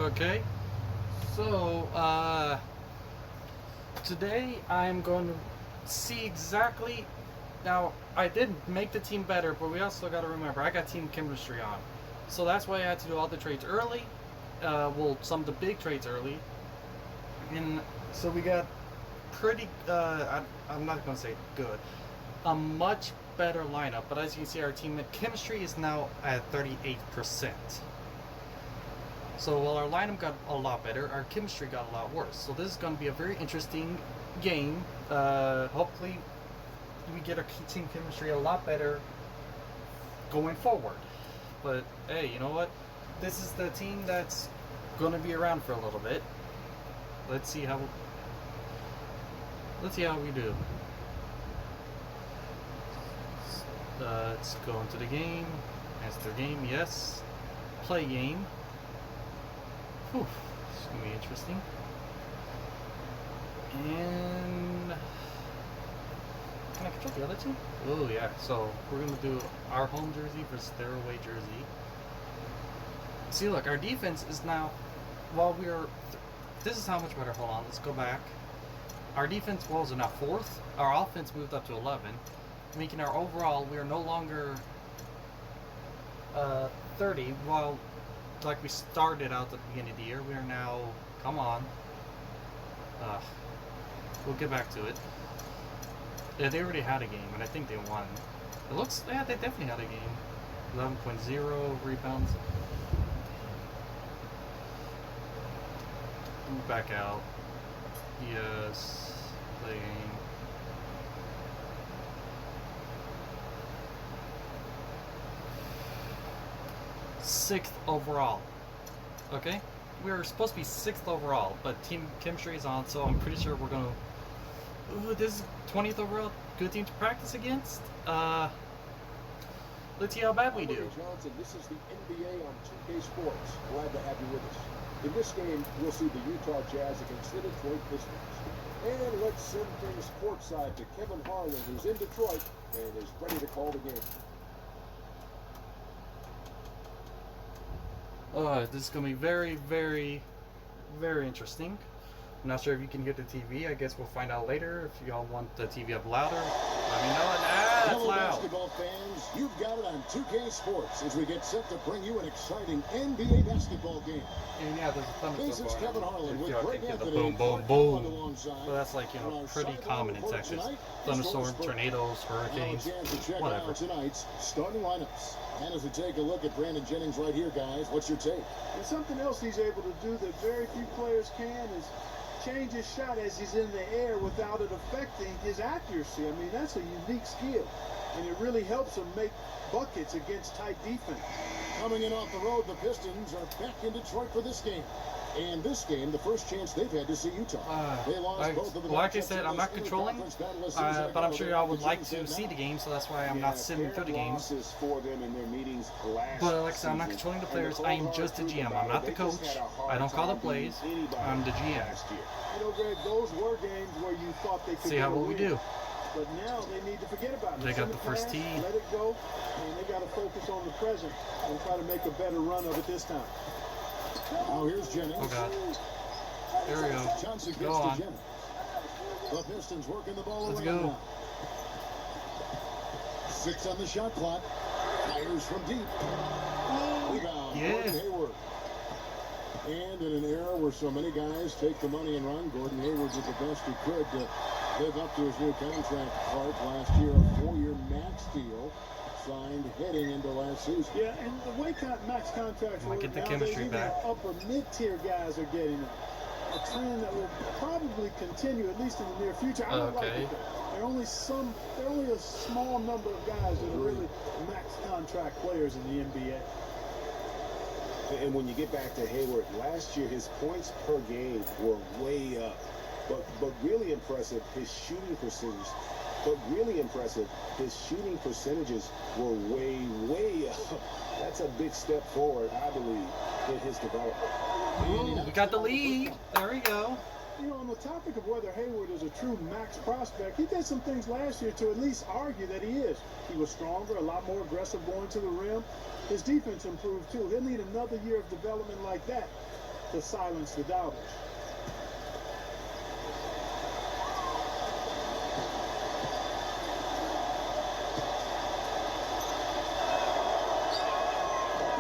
Okay, so today I'm going to see exactly. Now I did make the team better, but we also got to remember I got team chemistry on, so that's why I had to do all the trades early. Well, some of the big trades early, and so we got pretty. I'm not going to say good, a much better lineup. But as you can see, our team chemistry is now at 38%. So while our lineup got a lot better, our chemistry got a lot worse. So this is going to be a very interesting game. Hopefully, we get our team chemistry a lot better going forward. But hey, you know what? This is the team that's going to be around for a little bit. Let's see how we do. Let's go into the game. Answer game, yes. Play game. Whew, it's going to be interesting. And can I control the other two? Oh yeah, so we're going to do our home jersey versus their away jersey. See, look, our defense is now, while we're, this is how much better, hold on, let's go back. Our defense walls are now 4th, our offense moved up to 11, making our overall, we are no longer 30, while like we started out at the beginning of the year, we are now, come on, we'll get back to it. Yeah, they already had a game, and I think they won. It looks, yeah, they definitely had a game. 11.0 rebounds. Move back out. Yes, play game. Sixth overall. Okay? We were supposed to be 6th overall, but team chemistry is on, so I'm pretty sure we're gonna. Ooh, this is 20th overall. Good team to practice against. Let's see how bad we do. Johnson, this is the NBA on 2K Sports. Glad to have you with us. In this game, we'll see the Utah Jazz against the Detroit Pistons. And let's send things courtside to Kevin Harlan, who's in Detroit and is ready to call the game. This is going to be very, very, very interesting. I'm not sure if you can hear the TV. I guess we'll find out later. If y'all want the TV up louder, let me know. That's Hello, loud. basketball fans. You've got it on 2K Sports as we get set to bring you an exciting NBA basketball game. And yeah, there's a thunderstorm. This is Kevin Harlan with Greg The Anthony. boom, boom, boom. So that's like, you know, pretty common in Texas. Thunderstorms, tornadoes, hurricanes, whatever. Tonight's starting lineups. And as we take a look at Brandon Jennings right here, guys, what's your take? And something else he's able to do that very few players can is change his shot as he's in the air without it affecting his accuracy. I mean, that's a unique skill, and it really helps him make buckets against tight defense. Coming in off the road, the Pistons are back in Detroit for this game. And this game, the first chance they've had to see Utah. They lost both of them. Like I said, I'm not controlling, but I'm sure y'all would like to see the game, so that's why I'm not sitting through the games. But like I said, I'm not controlling the players. I am just the GM. I'm not the coach. I don't call the plays. I'm the GM. You know, Greg, those were games where you thought they could see how well we do. But now they need to forget about it. They got the first tee. Let it go, and they got to focus on the present and try to make a better run of it this time. Now here's Jennings. Oh, God. There we go. Johnson gets Go on. Jennings. The Pistons working the ball Let's around go. now. 6 on the shot clock. Fires from deep. Rebound. Yeah. Gordon Hayward. And in an era where so many guys take the money and run, Gordon Hayward did the best he could to live up to his new contract part last year, a 4-year max deal signed heading into last season. Yeah, and the way max contracts work get the nowadays, chemistry even back. the upper mid-tier guys are getting them. A trend that will probably continue at least in the near future. I don't like it. There are only a small number of guys that are really max contract players in the NBA. And when you get back to Hayward, last year his points per game were way up. But really impressive, his shooting percentage. But really impressive, his shooting percentages were way, way up. That's a big step forward, I believe, in his development. Ooh, we got the lead. There we go. You know, on the topic of whether Hayward is a true max prospect, he did some things last year to at least argue that he is. He was stronger, a lot more aggressive going to the rim. His defense improved too. He'll need another year of development like that. to silence the doubters.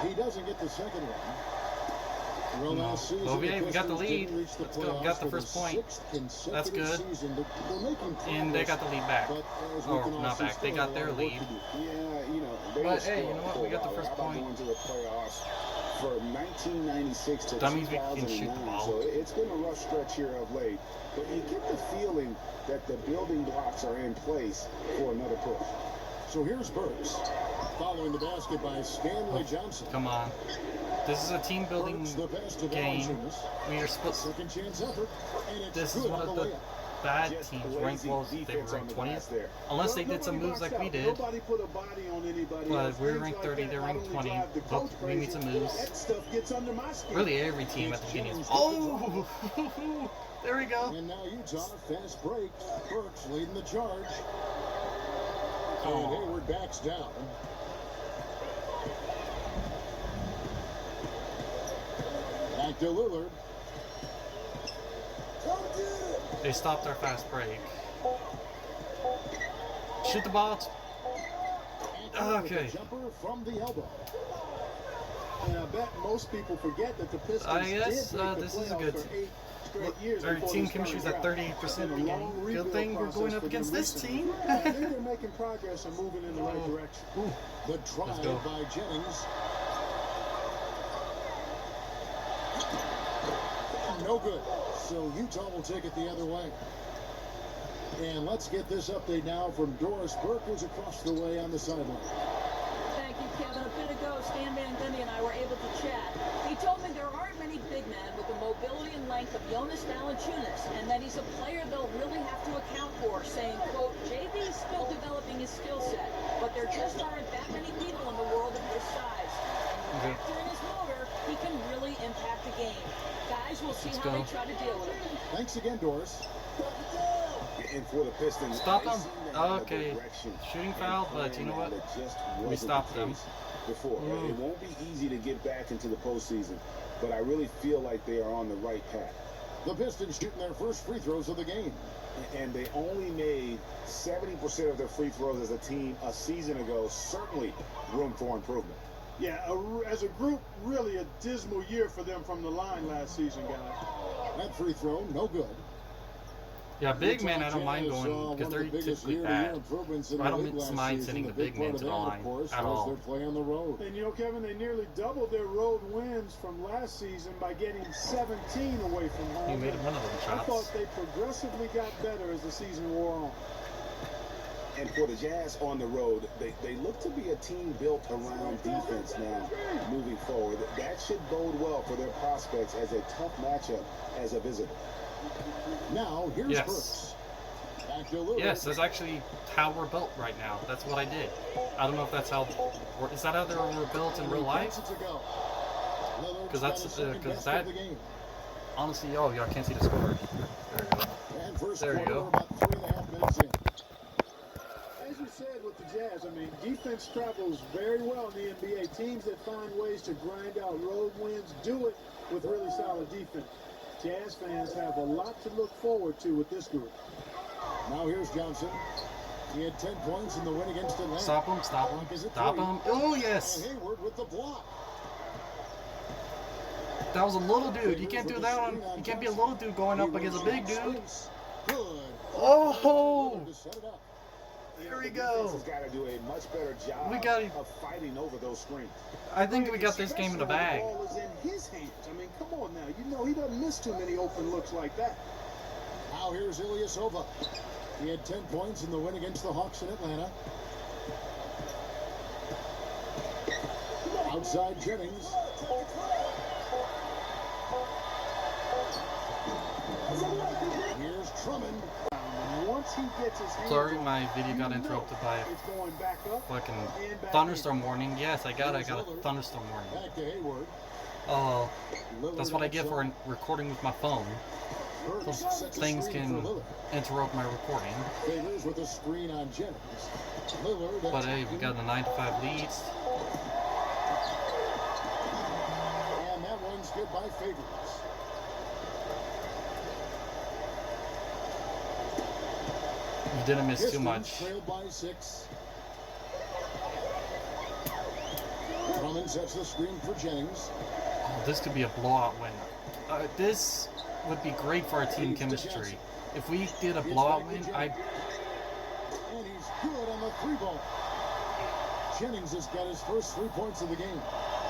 He doesn't get the second one. Well, No. last season, Well, we the got the Pistons lead. didn't reach the Let's go. We got playoffs the for first the point. 6th consecutive That's good. season. They're making And they progress, got the lead back. but as we Oh, can all not see, back. They still got a their lot of work lead. to do. Yeah, you know, they But, were hey, spoiled you know what? for We a got the while. first How about point. going to the playoffs from 1996 to That means we can shoot the 2009? ball. So it's been a rough stretch here of late. But you get the feeling that the building blocks are in place for another push. So here's Burks, following the basket by Stanley Johnson. Come on. This is a team building Burks, the best of game. Valanciunas. We are supposed. Second chance effort, and it's This is good one on of the the layup. bad Just teams. Ranked lazy well, they were defense on ranked the glass 20th. there. Unless they Well, did some nobody moves like boxed we out. did. Nobody put a body on anybody But else. we're Things ranked like 30, that they're not ranked only 20. drive the But coach we made crazy, some moves. that stuff gets under my skin. Really, every team at the beginning. It's Oh! There we go. And now Utah, fast break. Burks leading the charge. And Oh. Hayward backs down. Back to Lillard. They stopped our fast break. Shoot the ball. Anthony with Okay. a jumper from the elbow. And I bet most people forget that the Pistons I guess, did make the this is a playoffs good for 8 straight Look, years our before team this chemistry's current at drought. 30% It's been a beginning. long Good rebuild thing we're process going up for them against this recently. team. I think they're making progress and moving in the right Oh. direction. The Let's try go. by Jennings. No good. So Utah will take it the other way. And let's get this update now from Doris Burke, who's across the way on the sideline. Thank you, Kevin. A bit ago, Stan Van Gundy and I were able to chat. He told me there aren't many big men with the mobility and length of Jonas Valanciunas, and that he's a player they'll really have to account for, saying, quote, JV is still developing his skill set, but there just aren't that many people in the world of his size. And Okay. with factor in his motor, he can really impact the game. Guys, we'll see Let's how go. they try to deal with it. Thanks again, Doris. And for the Pistons, Stop they them. seem to have a Okay. direction Shooting and foul, but you plan know what? that just We wasn't stopped the them. case before. Mm. It won't be easy to get back into the postseason, but I really feel like they are on the right path. The Pistons shooting their first free throws of the game. And they only made 70% of their free throws as a team a season ago. Certainly room for improvement. Yeah, as a group, really a dismal year for them from the line last season, guys. That free throw, no good. Yeah, big Utah man, I don't mind Jazz, going because one they're of the biggest typically year-to-year bad. improvements in I the don't league last mind season. sending A the big big man part to of the that, line of course, at was all. their play on the road. And you know, Kevin, they nearly doubled their road wins from last season by getting 17 away from home. He made one of them I thought shots. they progressively got better as the season wore on. And for the Jazz on the road, they look to be a team built around defense now moving forward. That should bode well for their prospects as a tough matchup as a visitor. Now, here's Yes. Burks. Back to Lillard. Yes, that's actually how we're built right now. That's what I did. I don't know if that's how. Is that how they were built in real life? Because Because that- Honestly, oh, y'all can't see the score. There you go. And first There you quarter, go. about 3.5 minutes in. As you said with the Jazz, I mean, defense travels very well in the NBA. Teams that find ways to grind out road wins do it with really solid defense. Jazz fans have a lot to look forward to with this group. Now here's Johnson. He had 10 points in the win against Atlanta. Stop him! Stop him! Is it Stop three? him! Oh And yes! Hayward with the block. That was a little dude. You can't do that on. You can't be a little dude going up against a big dude. Good. Oh! To set it up. There we The defense go. has got to do a much better job We gotta- of fighting over those screens. I think we got this game in the bag. The ball is in his hands. I mean, come on now. You know he doesn't miss too many open looks like that. Now here's Ilyasova. He had 10 points in the win against the Hawks in Atlanta. Outside Jennings. Here's Drummond. And once he gets his hands Sorry, on my it, video you got know interrupted by a it's going back up fucking and back thunderstorm warning. Yes, I got a thunderstorm warning. Back to Hayward. Oh, Lillard that's what I get for outside. recording with my phone. Burks Those sets a things screen can for Lillard. interrupt my recording. Favors with a screen on Jennings. Lillard. But hey, we got a 9-5 lead. And that one's good led by Favors. You didn't miss too Pistons much. trailed by 6. Drummond sets the screen for Jennings. Oh, this could be a blowout win. This would be great for our team chemistry. If we did a blowout win, And he's good on the 3-ball. Jennings has got his first 3 points of the game.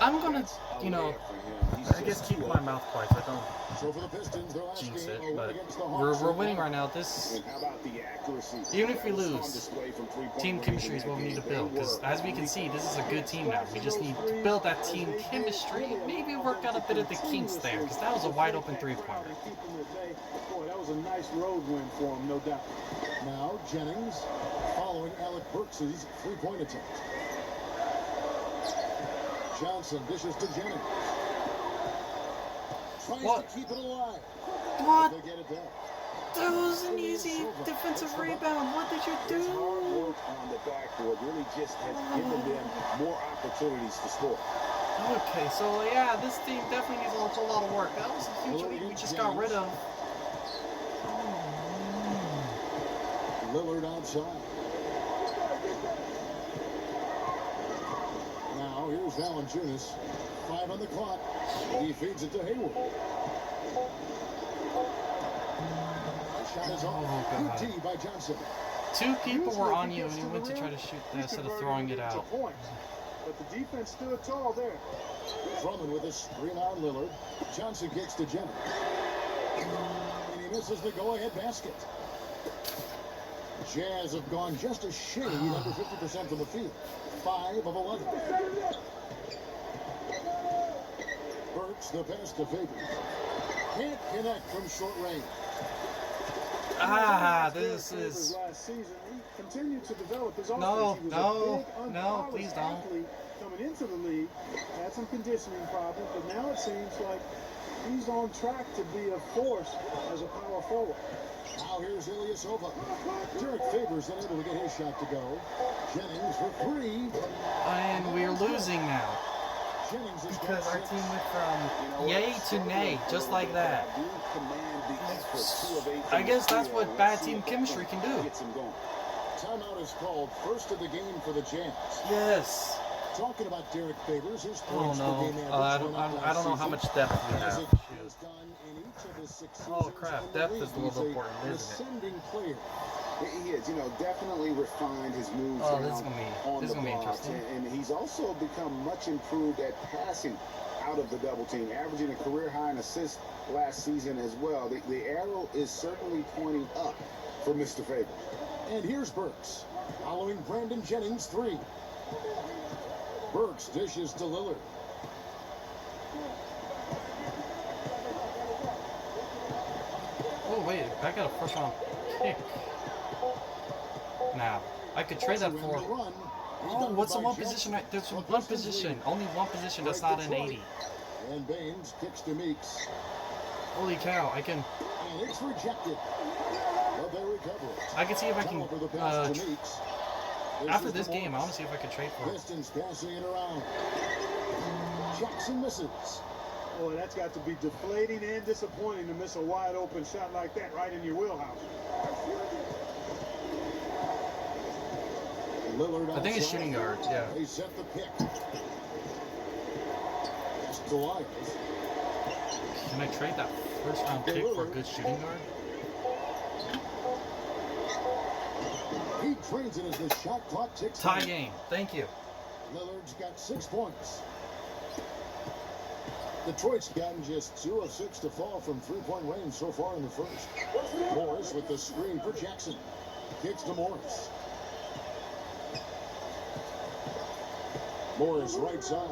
I'm gonna, you know, I guess keep my mouth quiet so I don't So for the Pistons, their last jinx game it. But against the we're Hawks. winning right now. This, And how about the accuracy? even if we That was on lose, display from three-point team range chemistry in is that what we need to game. build. They Because were as we can see, this is a good team now. We just need to build that team chemistry and maybe work out a bit of the kinks there. Because that was a wide open 3-pointer. Boy, that was a nice road win for him, no doubt. Now Jennings following Alec Burks' 3-point attempt. Johnson dishes to Jennings. Tries What? to keep it alive. What? They get it done. That was an easy defensive rebound. What did you His hard do? work on the backboard really just has given them more opportunities to score. Okay, so yeah, this team definitely needs a whole lot of work. That was a huge lead we just got rid of. Lillard outside. Now here's Valanciunas. 5 on the clock. He feeds it to Hayward. The shot is off. Oh, God. Good D by Johnson. 2 people Usually were if on he you gets and you to went the to rim, try to shoot he instead of converted throwing it into out. points. But the defense stood tall there. Drummond with a screen on Lillard. Johnson kicks to Jennings. And he misses the go-ahead basket. Jazz have gone just a shade under 50% from the field. 5 of 11. Burks the pass to Favors. Can't connect from short range. Ah, Derek this Favors is... last season, he continued to develop his offense. No, He was no, a big, no, unpolished please don't. athlete coming into the league. Had some conditioning problems, but now it seems like he's on track to be a force as a power forward. Now here's Ilyasova. Derek Favors unable to get his shot to go. Jennings for 3. And we're losing now. Jennings has Because got our 6. team went from yay to nay, just like that. I guess that's what bad team chemistry can do. Gets him going. Timeout is called. First of the game for the Jazz. Yes. Talking about Derek Favors, his Oh points per no. game average I went don't, up I don't know last how much season. depth we As have. it Shoot. has done in each of his 6 Oh, seasons crap. in the Depth league. is a little He's an important, isn't it? ascending player. He is, definitely refined his moves Oh, down this is gonna be- on this is the gonna be blocks, interesting. and he's also become much improved at passing out of the double team, averaging a career high in assists last season as well. The arrow is certainly pointing up for Mr. Favors. And here's Burks, following Brandon Jennings 3. Burks dishes to Lillard. Oh wait, I got a first round pick. Now, I could trade that for... Run. Oh, what's the one position? There's one position. Only one position that's not an 80. And Baines kicks to Meeks. Holy cow, I can... And it's rejected. But they recover it. I can see if I can... Turnover the pass to Meeks. after this game, I want to see if I can trade for it. Pistons passing it around. Jackson misses. Boy, that's got to be deflating and disappointing to miss a wide open shot like that right in your wheelhouse. Lillard I think it's outside. shooting guard, yeah. They set the pick. It's Goliath. Can I trade that first round pick for a good shooting guard? He trades it as the shot clock ticks Tie down. game. Thank you. Lillard's got 6 points. Detroit's gotten just 2 of 6 to fall from 3-point range so far in the first. Morris with the screen for Jackson. Kicks to Morris. Morris right side.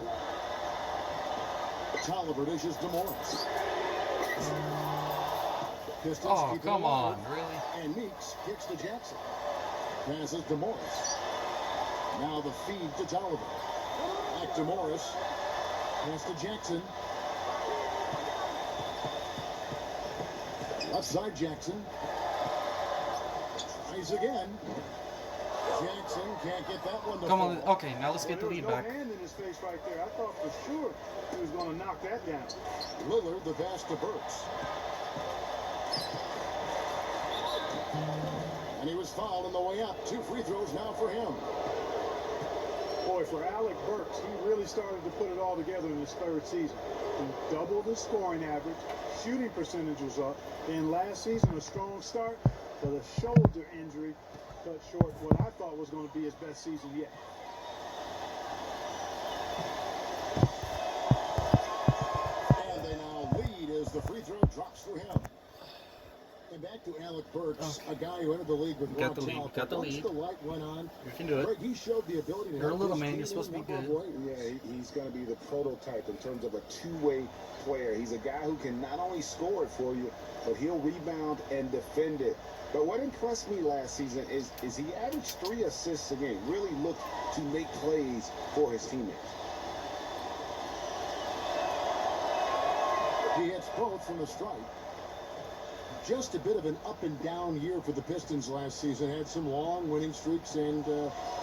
Tolliver dishes to Morris. Pistons Oh, keep it come alive. on, really? And Meeks kicks to Jackson. Passes to Morris. Now the feed to Tolliver. Back to Morris. Pass to Jackson. Left side Jackson. Tries again. Jackson can't get that one to Come on. fall. Okay, now let's get the There was lead no back. hand in his face right there. I thought for sure he was going to knock that down. Lillard, the pass to Burks. And he was fouled on the way up. 2 free throws now for him. Boy, for Alec Burks, he really started to put it all together in his 3rd season. He doubled his scoring average, shooting percentage was up. Then last season, a strong start, but a shoulder injury cut short what I thought was going to be his best season yet. And they now lead as the free throw drops for him. And back to Alec Burks, a guy who entered the league with raw Got the lead, talent. got the Once lead. the light went on, You can do it. Greg, he showed the ability to You're a help little his man, team you're supposed to in be a number good. of ways. Yeah, he's going to be the prototype in terms of a two-way player. He's a guy who can not only score it for you, but he'll rebound and defend it. But what impressed me last season is he averaged 3 assists a game, really looked to make plays for his teammates. He hits both from the stripe. Just a bit of an up and down year for the Pistons last season. Had some long winning streaks and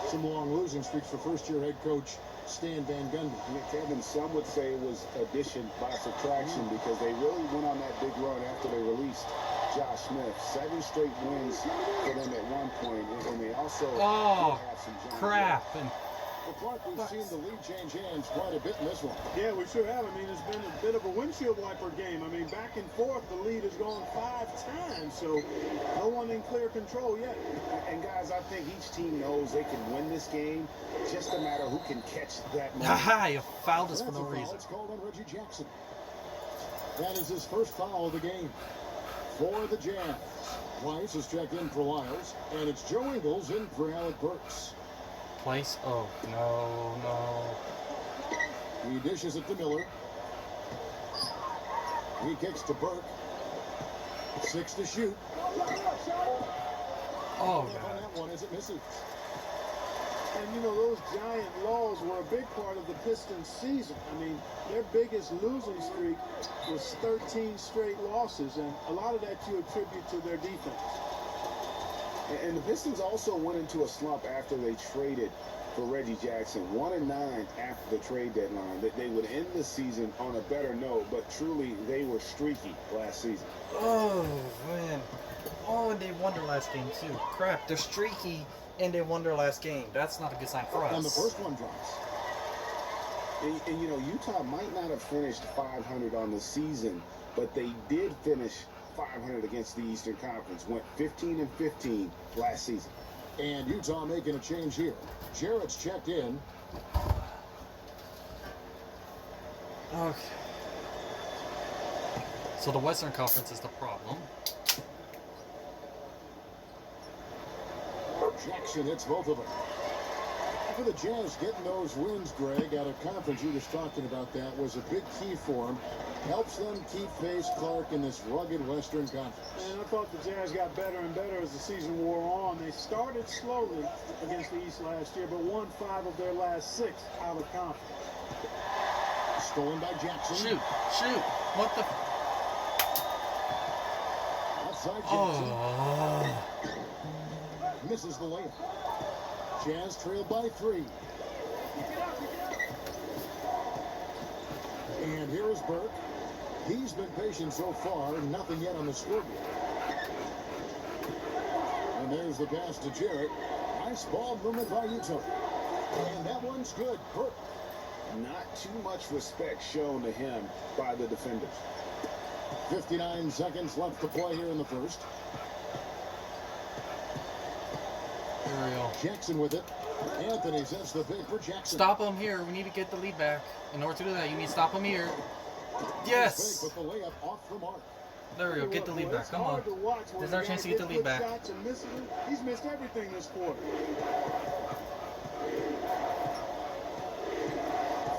some long losing streaks for first-year head coach Stan Van Gundy. Kevin, some would say it was addition by subtraction because they really went on that big run after they released Josh Smith. 7 straight wins for them at one point, and they also Oh, did have some John crap. Wall. And Well, Clark, we've seen the lead change hands quite a bit in this one. Yeah, we sure have. I mean, it's been a bit of a windshield wiper game. I mean, back and forth, the lead has gone 5 times, so no one in clear control yet. And guys, I think each team knows they can win this game. Just a matter who can catch that moment. haha, you fouled us And for that's no a foul. reason. It's called on Reggie Jackson. That is his first foul of the game for the Jazz. Weiss is checked in for Lyles, and it's Joe Ingles in for Alec Burks. Place. Oh, no, no. He dishes it to Miller. He kicks to Burke. 6 to shoot. Oh, On God. that one as it misses. And, you know, those giant lulls were a big part of the Pistons' season. I mean, their biggest losing streak was 13 straight losses, and a lot of that you attribute to their defense. And the Pistons also went into a slump after they traded for Reggie Jackson. 1-9 after the trade deadline. They would end the season on a better note, but truly they were streaky last season. Oh, man. Oh, and they won their last game, too. Crap, they're streaky, and they won their last game. That's not a good sign for us. And the first one drops. And you know, Utah might not have finished 500 on the season, but they did finish 500 against the Eastern Conference. Went 15-15 last season. And Utah making a change here. Jarrett's checked in. Okay. So the Western Conference is the problem. Jackson hits both of them. For the Jazz, getting those wins, Greg, out of conference, you were just talking about that, was a big key for them. Helps them keep pace, Clark, in this rugged Western Conference. And I thought the Jazz got better and better as the season wore on. They started slowly against the East last year, but won 5 of their last 6 out of conference. Stolen by Jackson. Shoot. What the? Outside Jackson. Oh. Misses the layup. Jazz trailed by 3. And here is Burke. He's been patient so far, nothing yet on the scoreboard. And there's the pass to Jarrett. Nice ball movement by Utah. And that one's good. Burke. Not too much respect shown to him by the defenders. 59 seconds left to play here in the first. Here we go. Jackson with it. Anthony sets the big for Jackson. Stop him here. We need to get the lead back. In order to do that, you need to stop him here. Yes. With the layup off the mark. There we go. Get the lead back. Come on. There's our chance to get the lead back. He's missed everything this quarter.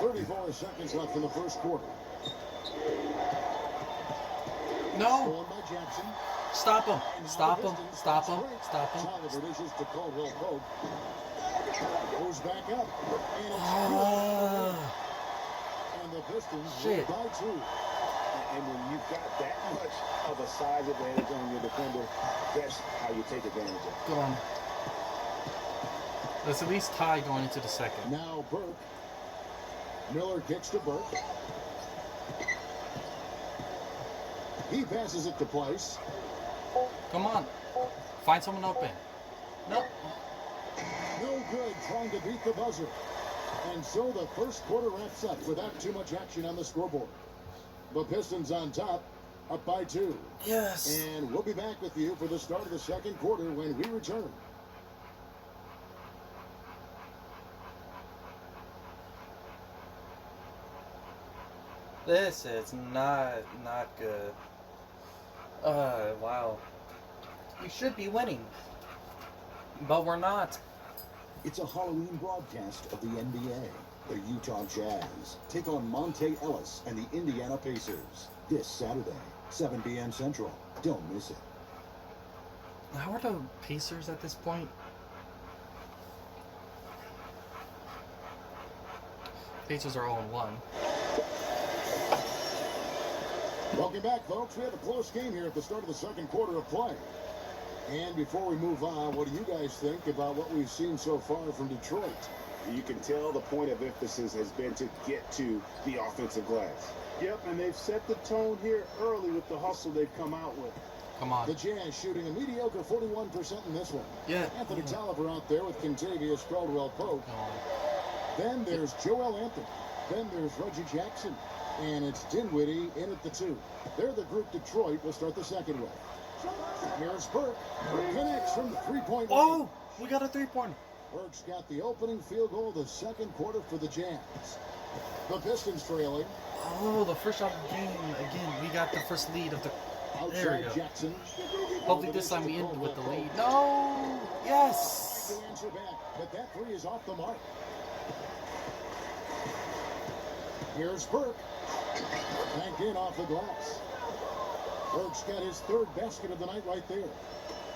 34 seconds left in the first quarter. No. Stolen by Jackson. Stop him. Stop him. Stop him. Stop him. Tolliver dishes to Caldwell Pope. Goes back up. And it's Ah. and the Pistons Shit. lead by 2. And when you've got that much of a size advantage on your defender, that's how you take advantage of it. Go on. Let's at least tie going into the second. Now Burke. Miller kicks to Burke. He passes it to Place. Come on. Find someone open. Nope. No good trying to beat the buzzer. And so the first quarter wraps up without too much action on the scoreboard. The Pistons on top, up by 2. Yes. And we'll be back with you for the start of the second quarter when we return. This is not good. Wow. We should be winning. But we're not. It's a Halloween broadcast of the NBA. The Utah Jazz take on Monte Ellis and the Indiana Pacers this Saturday, 7 p.m. Central. Don't miss it. How are the Pacers at this point? Pacers are 0-1. Welcome back, folks. We have a close game here at the start of the second quarter of play. And before we move on, what do you guys think about what we've seen so far from Detroit? You can tell the point of emphasis has been to get to the offensive glass. Yep, and they've set the tone here early with the hustle they've come out with. Come on. The Jazz shooting a mediocre 41% in this one. Yeah. Anthony Tolliver out there with Contavious Caldwell-Pope. Come on. Then there's Joel Anthony. Then there's Reggie Jackson. And it's Dinwiddie in at the 2. They're the group Detroit will start the second with. Here's Burke. Connects from the three-point line. Oh! We got a 3-pointer. Burke's got the opening field goal of the second quarter for the Jazz. The Pistons trailing. Oh, the first shot of the game. Again, we got the first lead of the... There we Outside go. Jackson. Hopefully this time we end with the lead. No! Yes! To answer back, but that 3 is off the mark. Here's Burke. Banked in off the glass. Burke's got his 3rd basket of the night right there.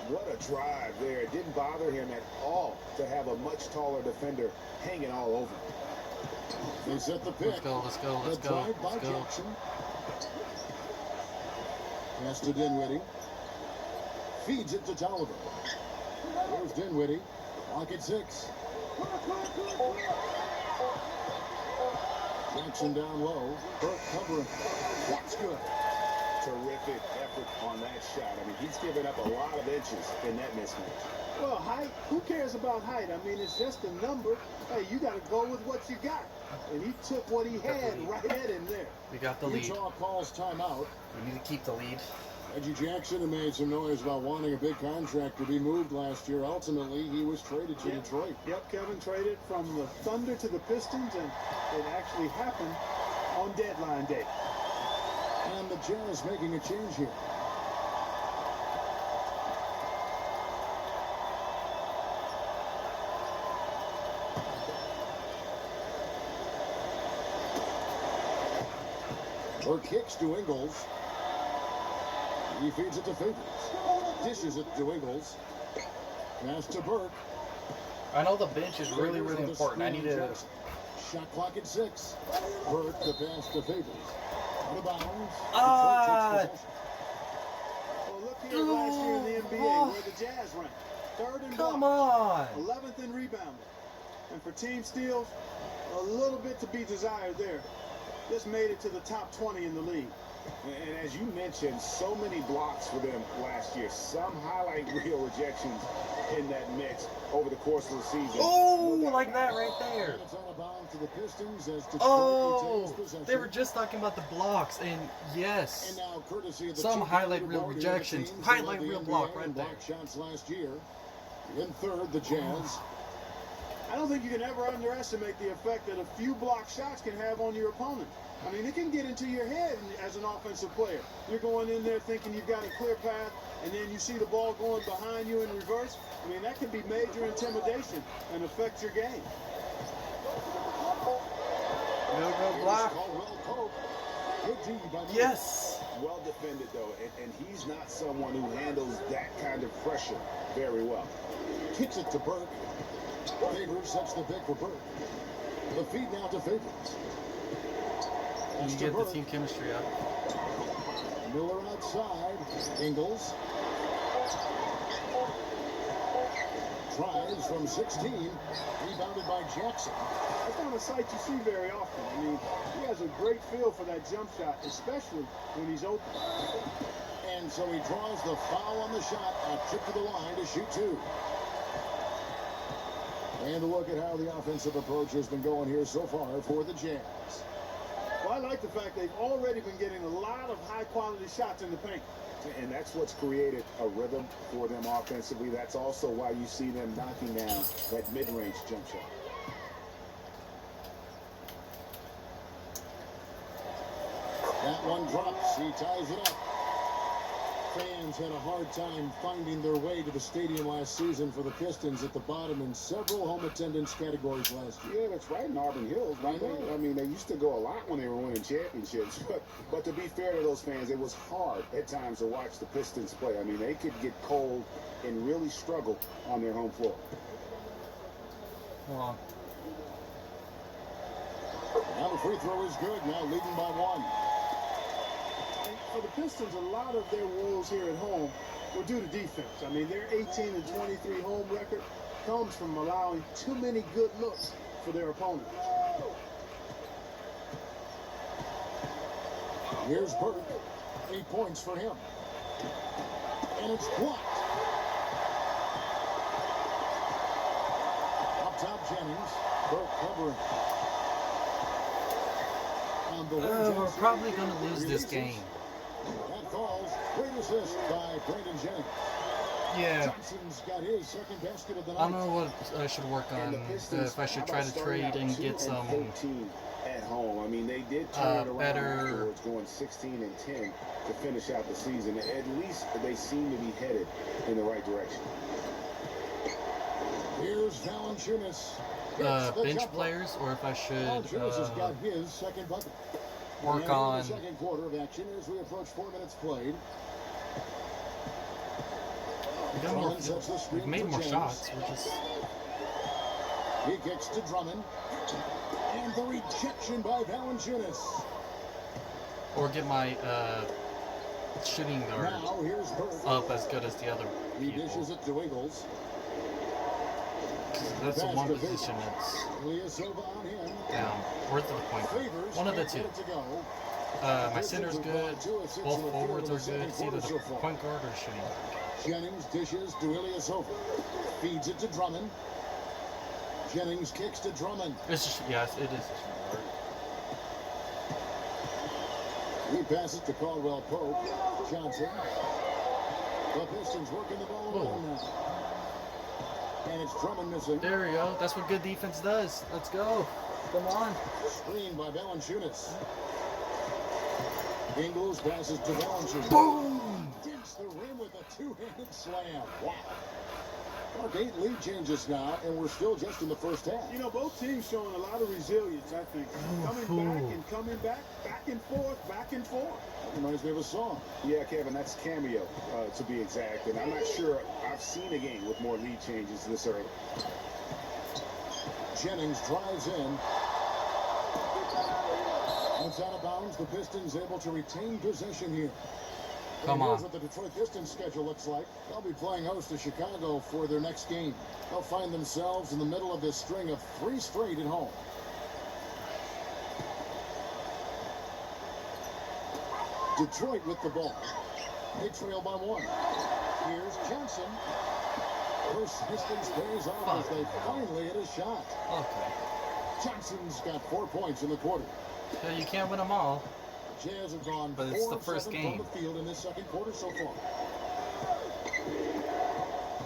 What a drive there. It didn't bother him at all to have a much taller defender hanging all over him. They set the pick. Let's go, let's go, let's The go. drive by Let's go. Jackson. Pass to Dinwiddie. Feeds it to Tolliver. There's Dinwiddie. Lock at 6. Jackson down low. Burke covering. That's good. Terrific effort on that shot. I mean, he's given up a lot of inches in that mismatch. Well, height, who cares about height? I mean, it's just a number. Hey, you got to go with what you got. And he took what he had right at him there. We got the lead. Utah calls timeout. We need to keep the lead. Reggie Jackson had made some noise about wanting a big contract to be moved last year. Ultimately, he was traded to Detroit. Yep, Kevin traded from the Thunder to the Pistons, and it actually happened on deadline day. And the Jazz making a change here. Burke kicks to Ingles. He feeds it to Favors. Dishes it to Ingles. Pass to Burke. I know the bench is really, really important. I need to... Shot clock at 6. Burke the pass to Favors. Out of bounds. Ah! Detroit takes possession. Well, look here last year in the NBA where the Jazz ranked. 3rd in Come blocks, on! 11th in rebounding. And for team steals, a little bit to be desired there. Just made it to the top 20 in the league. And as you mentioned, so many blocks for them last year. Some highlight reel rejections in that mix over the course of the season. Oh, like that right there. And it's out of bounds to the Pistons as Detroit Oh, retains possession. they were just talking about the blocks, and And yes. now, courtesy of the Some two highlight leaderboard reel here, the rejections. teams Highlight that led reel the block NBA right in there. block shots last year. In 3rd, the Jazz. I don't think you can ever underestimate the effect that a few block shots can have on your opponent. I mean, it can get into your head as an offensive player. You're going in there thinking you've got a clear path, and then you see the ball going behind you in reverse. I mean, that could be major intimidation and affect your game. No go Here's block. Caldwell-Pope. Good D by Miller. Yes. Well defended, though, and he's not someone who handles that kind of pressure very well. Kicks it to Burke. Favors sets the pick for Burke. The feed now to Favors. You That's can to get the Burke. team chemistry up. Miller outside. Ingles. tries from 16. Rebounded by Jackson. That's not a sight you see very often. I mean, he has a great feel for that jump shot, especially when he's open. And so he draws the foul on the shot. A trip to the line to shoot 2. And a look at how the offensive approach has been going here so far for the Jazz. Well, I like the fact they've already been getting a lot of high-quality shots in the paint. And that's what's created a rhythm for them offensively. That's also why you see them knocking down that mid-range jump shot. That one drops. He ties it up. Fans had a hard time finding their way to the stadium last season for the Pistons at the bottom in several home attendance categories last year. Yeah, that's right in Auburn Hills. I know. I mean, they used to go a lot when they were winning championships. But to be fair to those fans, it was hard at times to watch the Pistons play. I mean, they could get cold and really struggle on their home floor. Hold on. Now the free throw is good. Now leading by 1. For the Pistons, a lot of their woes here at home were due to defense. I mean, their 18-23 home record comes from allowing too many good looks for their opponents. Here's Burke. 8 points for him. And it's blocked. Up top, Jennings. Burke covering. On the wing, We're probably going to lose this game. That falls. Great assist by Brandon Jennings. Yeah. Johnson's got his second basket of the night. I don't know what I should work on. If I should try to trade and get some at home. I mean, they did turn it around better afterwards, going 16-10 to finish out the season. At least they seem to be headed in the right direction. Here's Valanciunas. bench players, or if I should Valanciunas has got his second bucket. work And on. the second quarter of action as we approach 4 minutes played. We've made more shots. We're just He kicks to Drummond. And the rejection by Valanciunas. or get my shooting guard Now here's Bird. up as good as the other He dishes people. it to Eagles. That's the one position that's Ilyasova on him. down. Where's the point? Favors One of the can't two. get it to go. My center's good. Both forwards are good. It's either the point guard or shooting guard. Jennings dishes to Ilyasova. Feeds it to Drummond. Jennings kicks to Drummond. It's just, yes, it is a shooting guard. He passes to Caldwell Pope. Johnson. The Pistons working the ball around now. And it's Drummond missing. There we go. That's what good defense does. Let's go. Come on. Screen by Valanciunas. Ingles passes to Valanciunas. Boom! Digs the rim with a two-handed slam. Wow. Our 8 lead changes now, and we're still just in the first half. You know, both teams showing a lot of resilience, I think. Coming back and coming back, back and forth, back and forth. Reminds me of a song. Yeah, Kevin, that's Cameo, to be exact. And I'm not sure I've seen a game with more lead changes this early. Jennings drives in. It's out of bounds. The Pistons able to retain possession here. Come and on. here's what the Detroit Pistons schedule looks like. They'll be playing host to Chicago for their next game. They'll find themselves in the middle of this string of 3 straight at home. Detroit with the ball. They trail by 1. Here's Johnson. Pistons pays off as they finally hit a shot. Okay. Johnson's got 4 points in the quarter. So you can't win them all. Jazz have gone But 4 it's the of first 7 game. from the field in this second quarter so far.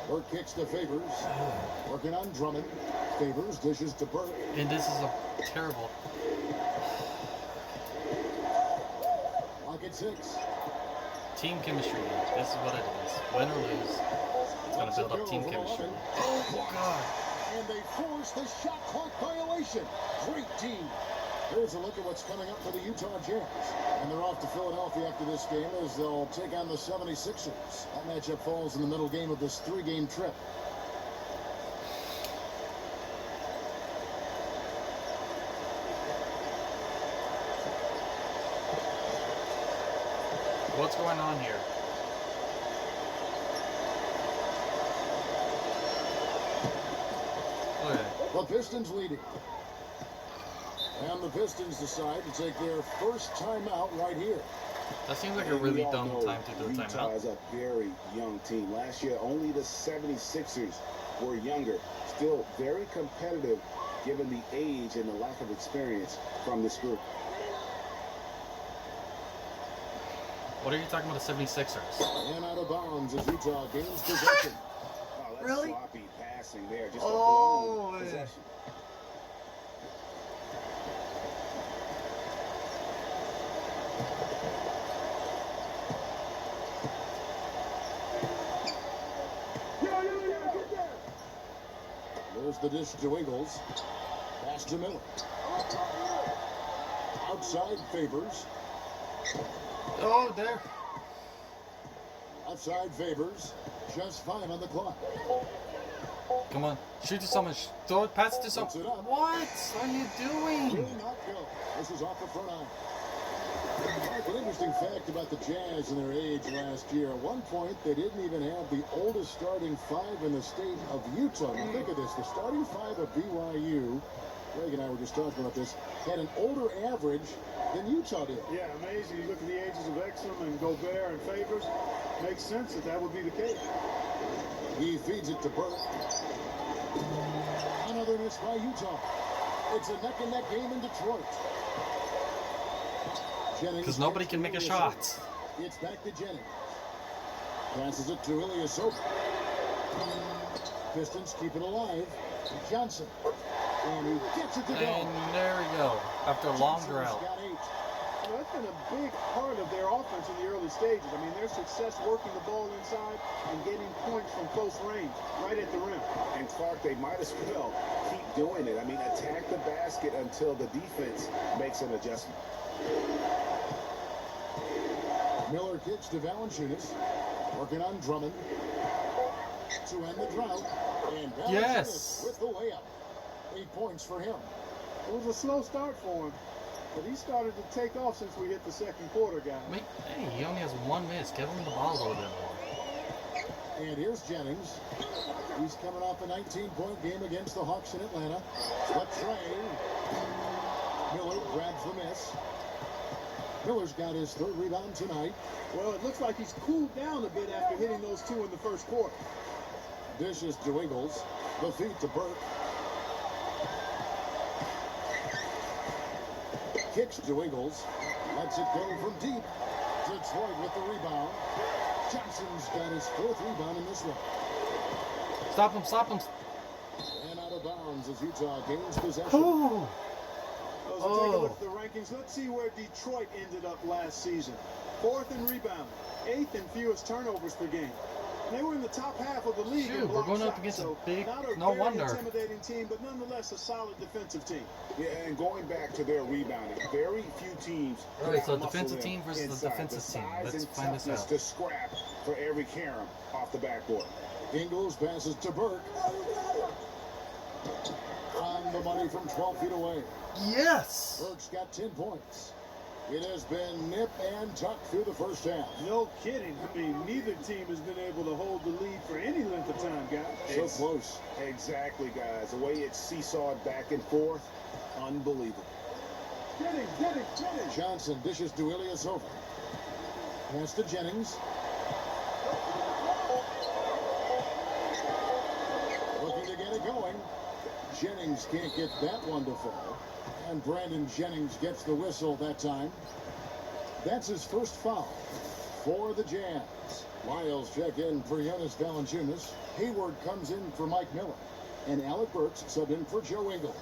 Burke kicks to Favors. Working on Drummond. Favors dishes to Burke. And this is a terrible. Lock at 6. Team chemistry. This is what it is. Win or lose, it's going to build up team chemistry. Oh, God. And they force the shot clock violation. Great team. Here's a look at what's coming up for the Utah Jazz. And they're off to Philadelphia after this game as they'll take on the 76ers. That matchup falls in the middle game of this 3-game trip. What's going on here? The Pistons leading. And the Pistons decide to take their first timeout right here. That seems like a And we really all dumb know time to do a Utah timeout. is a very young team. Last year, only the 76ers were younger. Still very competitive given the age and the lack of experience from this group. What are you talking about, the 76ers? And out of bounds as Utah gains possession. Oh, that's Really? sloppy passing there. Just Oh, a blown man. possession. There's the dish to Ingles. Pass to Miller. Outside Favors. Oh, there. Outside Favors. Just 5 on the clock. Come on. Shoot to someone. Throw it. Pass it to Puts someone. it up. What are you Will doing? not go. This is off the front eye. An interesting fact about the Jazz and their age last year. At one point, they didn't even have the oldest starting 5 in the state of Utah. Now think of this. The starting 5 of BYU, Greg and I were just talking about this, had an older average than Utah did. Yeah, amazing. You look at the ages of Exum and Gobert and Favors. Makes sense that that would be the case. He feeds it to Burke. Another miss by Utah. It's a neck-and-neck game in Detroit. Because nobody can make a shot. It's back to Jennings. Passes it to Ilyasova. Pistons keep it alive. Johnson. And he gets it to go. And there we go. After a long Johnson's drought. got 8. Well, that's been a big part of their offense in the early stages. I mean, their success working the ball inside and getting points from close range, right at the rim. And Clark, they might as well keep doing it. I mean, attack the basket until the defense makes an adjustment. Miller kicks to Valanciunas. Working on Drummond. To end the drought. And Valanciunas Yes. with the layup. 8 points for him. It was a slow start for him, but he started to take off since we hit the second quarter, guys. I mean, hey, he only has 1 miss. Give him the ball a little bit more. And here's Jennings. He's coming off a 19-point game against the Hawks in Atlanta. The tray. Miller grabs the miss. Miller's got his 3rd rebound tonight. Well, it looks like he's cooled down a bit after hitting those 2 in the first quarter. Dishes to Ingles. The feed to Burke. Kicks to Ingles. Lets it go from deep. Detroit with the rebound. Johnson's got his 4th rebound in this one. Stop him. Stop him. And out of bounds as Utah gains possession. Oh. As we take a look at the rankings, let's see where Detroit ended up last season. 4th in rebounding, 8th in fewest turnovers per game. And they were in the top half of the league. Shoot, in we're block going up shots, against a so big- not a no very wonder. intimidating team, but nonetheless a solid defensive team. Yeah, and going back to their rebounding, very few teams. All right, so muscle defensive in team versus the inside. defensive The team. size Let's and find this toughness out. to scrap for every carom off the backboard. Ingles passes to Burke. On the money from 12 feet away. Yes. Burke's got 10 points. It has been nip and tuck through the first half. No kidding. I mean, neither team has been able to hold the lead for any length of time, guys. So close. Exactly, guys. The way it's seesawed back and forth, unbelievable. Get it. Johnson dishes to Ilyasova. Pass to Jennings. Looking to get it going. Jennings can't get that one to fall. And Brandon Jennings gets the whistle that time. That's his first foul for the Jazz. Lyles check in for Jonas Valanciunas. Hayward comes in for Mike Miller. And Alec Burks sub in for Joe Ingles.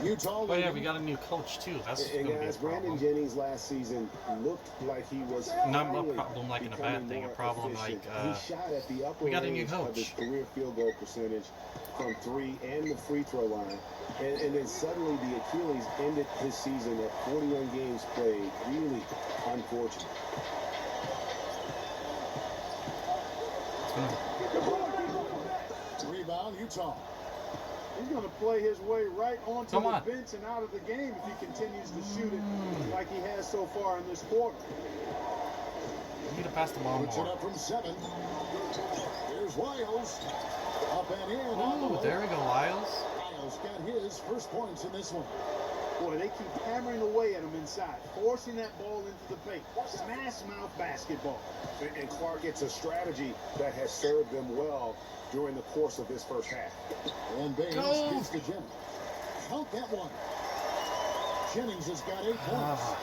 Utah Oh yeah, leading. we got a new coach too. That's And gonna be a guys, Brandon problem. Jennings last season looked like he was Not a finally problem like in a bad becoming thing, a more problem efficient. like, he shot at the upper we got a new range of his coach. career field goal percentage from 3 and the free throw line, and then suddenly the Achilles ended his season at 41 games played. Really unfortunate. Rebound, Utah. He's going to play his way right onto Come the on. bench and out of the game if he continues to shoot it like he has so far in this quarter. We need to pass the ball Puts it more. up from 7. Here's Wiles. Up and in. on the Ooh, way. there we go, Lyles. Wiles got his first points in this one. Boy, they keep hammering away at him inside, forcing that ball into the paint. Smash mouth basketball. And Clark, it's a strategy that has served them well during the course of this first half. And Baines Go. gets to Jennings. Count that one. Jennings has got 8 points. Ah,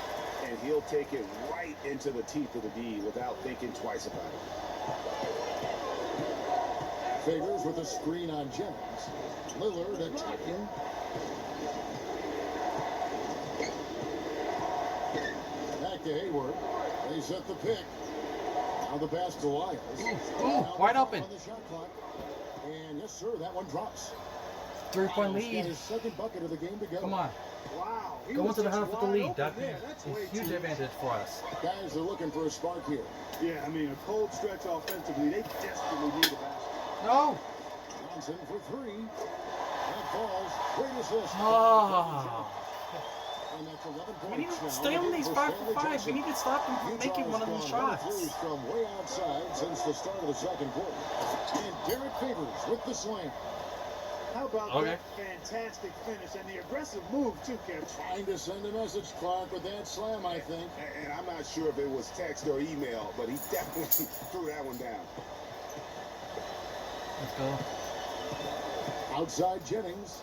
And he'll take it right into the teeth of the D without thinking twice about it. Favors with a screen on Jennings. Lillard attacking. Back to Hayward. They set the pick. Now the pass to Lyles. Now wide the open. On the shot clock. And yes, sir, that one drops. 3-point Lyles got lead. his second bucket of the game to go. Come on. Wow. He Go was into the just half with the wide lead. open That'd there. That's be way a huge too advantage for us. Guys are looking for a spark here. Yeah, I mean, a cold stretch offensively. They desperately need a basket. No. Johnson for 3. That falls. Great assist. Ah. And that's 11 We need points to now. stay on these for 5 for Stanley 5. We Johnson. need to stop him from making Utah's one of these gone 1 of shots. 3 from way outside since the start of the second quarter. And Derek Favors with the slam. How about Okay. that fantastic finish and the aggressive move, too, Kevin? Trying to send a message, Clark, with that slam, I think. And I'm not sure if it was text or email, but he definitely threw that one down. Let's go. Outside Jennings.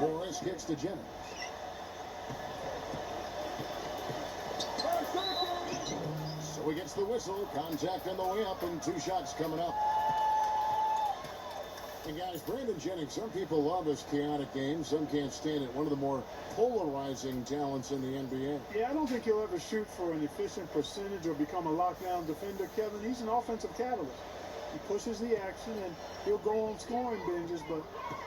Morris kicks to Jennings. So he gets the whistle. Contact on the way up and 2 shots coming up. And guys, Brandon Jennings, some people love his chaotic game. Some can't stand it. One of the more polarizing talents in the NBA. Yeah, I don't think he'll ever shoot for an efficient percentage or become a lockdown defender, Kevin. He's an offensive catalyst. He pushes the action, and he'll go on scoring binges, but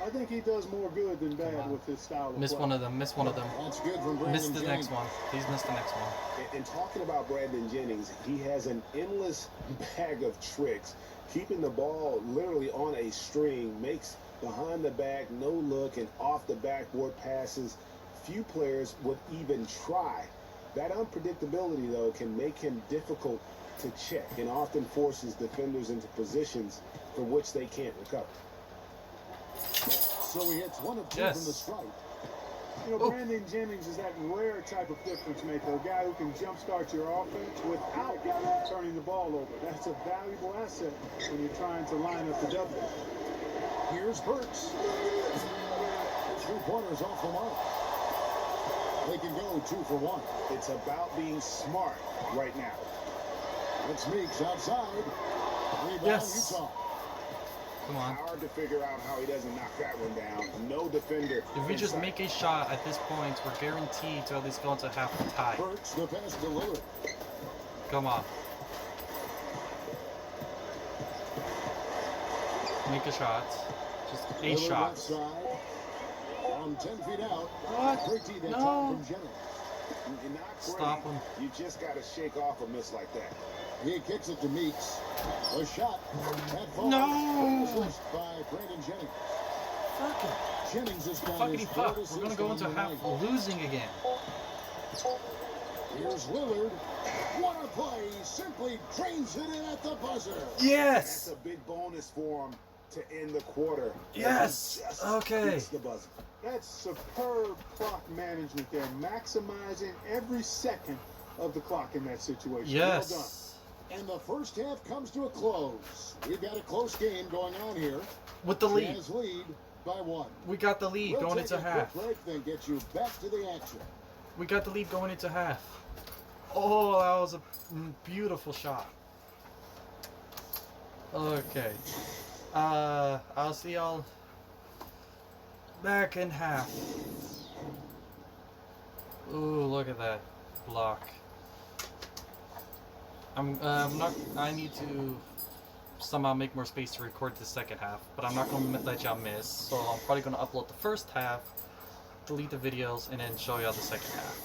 I think he does more good than bad with his style of Miss play. one of them. Miss one of them. That's good from Brandon Missed the Jennings. next one. Please miss the next one. And talking about Brandon Jennings, he has an endless bag of tricks. Keeping the ball literally on a string, makes behind the back, no look, and off the backboard passes. Few players would even try. That unpredictability, though, can make him difficult to check and often forces defenders into positions from which they can't recover. So he hits 1 of 2 Yes. from the stripe. You know, Oh. Brandon Jennings is that rare type of difference maker, a guy who can jumpstart your offense without turning the ball over. That's a valuable asset when you're trying to line up the W. Here's Burks. 3-pointers off the mark. They can go 2 for 1. It's about being smart right now. It's Meeks outside. Rebound Yes. Utah. Come on. Hard to figure out how he doesn't knock that one down. No defender. If we just inside. make a shot at this point, we're guaranteed to at least go into half tie. Burks the pass to Lillard. Come on. Make a shot. Just a Lillard shot. left side. From 10 feet out. What? Great D that No. time from Jennings. You're not great. Stop him. You just got to shake off a miss like that. He kicks it to Meeks. A shot. That falls. No. Assist by Brandon Jennings. Fuck it. Jennings has got Fuckity his fuck. third We're gonna assist go on into the half night. losing again. Here's Lillard. What a play. Simply drains it in at the buzzer. That's Yes. a big bonus for him to end the quarter. Yes. Just Okay. hits the buzzer. That's superb clock management there, maximizing every second of the clock in that situation. Well done. Yes. And the first half comes to a close. We've got a close game going on here. With the lead. Jazz lead by 1. We got the lead We'll going take into a half. quick break, then get you back to the action. We got the lead going into half. Oh, that was a beautiful shot. Okay. I'll see y'all back in half. Ooh, look at that block. I'm not. I need to somehow make more space to record the second half, but I'm not gonna let y'all miss. So I'm probably gonna upload the first half, delete the videos, and then show y'all the second half.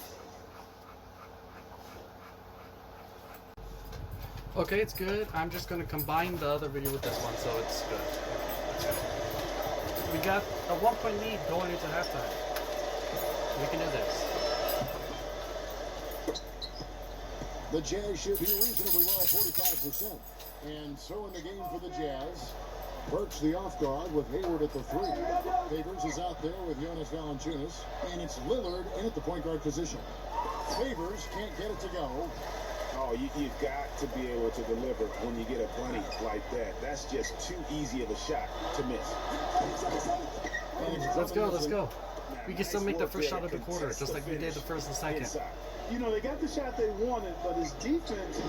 Okay, it's good. I'm just gonna combine the other video with this one, so it's good. We got a 1-point lead going into halftime. We can do this. The Jazz should do reasonably well, 45%. And so in the game for the Jazz, Burks the off guard with Hayward at the 3. Favors is out there with Jonas Valanciunas, and it's Lillard in at the point guard position. Favors can't get it to go. Oh, you've got to be able to deliver when you get a bunny like that. That's just too easy of a shot to miss. Let's go, let's go. Now, We can still nice make the work first there shot of to the quarter, contest just like we did the finish first and second. inside. You know, they got the shot they wanted, but his defense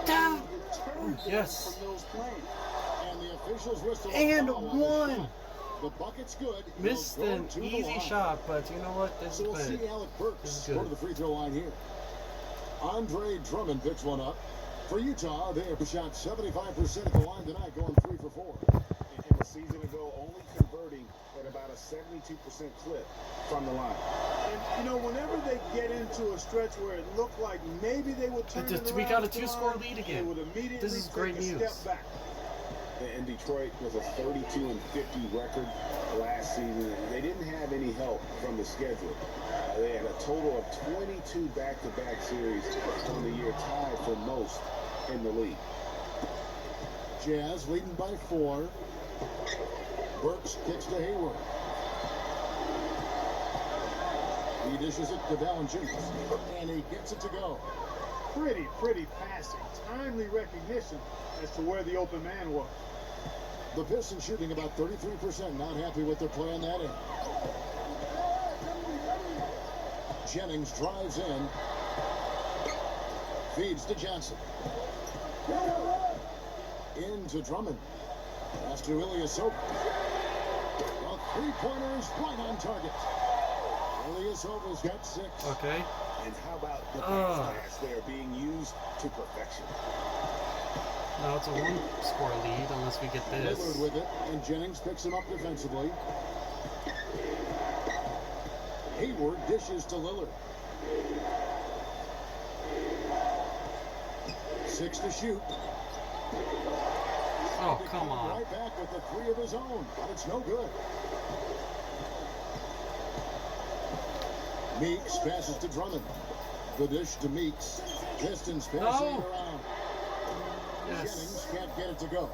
Down. returned Yes. from those plays. And the officials whistle a And foul on the one. shot. The bucket's good. Missed He'll go an to the easy line. shot, but you know what? This So is we'll see good. Alec This Burks is go good. to the free throw line here. Andre Drummond picks one up. For Utah, they have shot 75% at the line tonight, going 3 for 4. And a season ago, only converting at about a 72% clip from the line. And, you know, whenever they get into a stretch where it looked like maybe they would turn it We around got a at the 2-score line, lead they again. would immediately This is take great a news. step back. And Detroit was a 32-50 record last season. They didn't have any help from the schedule. They had a total of 22 back-to-back series on the year, tied for most in the league. Jazz leading by 4. Burks kicks to Hayward. He dishes it to Valanciunas, and he gets it to go. Pretty passing. Timely recognition as to where the open man was. The Pistons shooting about 33%, not happy with their play on that end. Jennings drives in. Feeds to Johnson. Into Drummond. Pass to Ilyasova. The three-pointer is right on target. Ilyasova's got 6. Okay. And how about the pass there being used to perfection? Now it's a 1-score lead unless we get Lillard this. with it, and Jennings picks him up defensively. Hayward dishes to Lillard. 6 to shoot. Oh, come on. Right back with the 3 of his own, but it's no good. Meeks passes to Drummond. The dish to Meeks. Pistons passing No. it around. Yes. Jennings can't get it to go.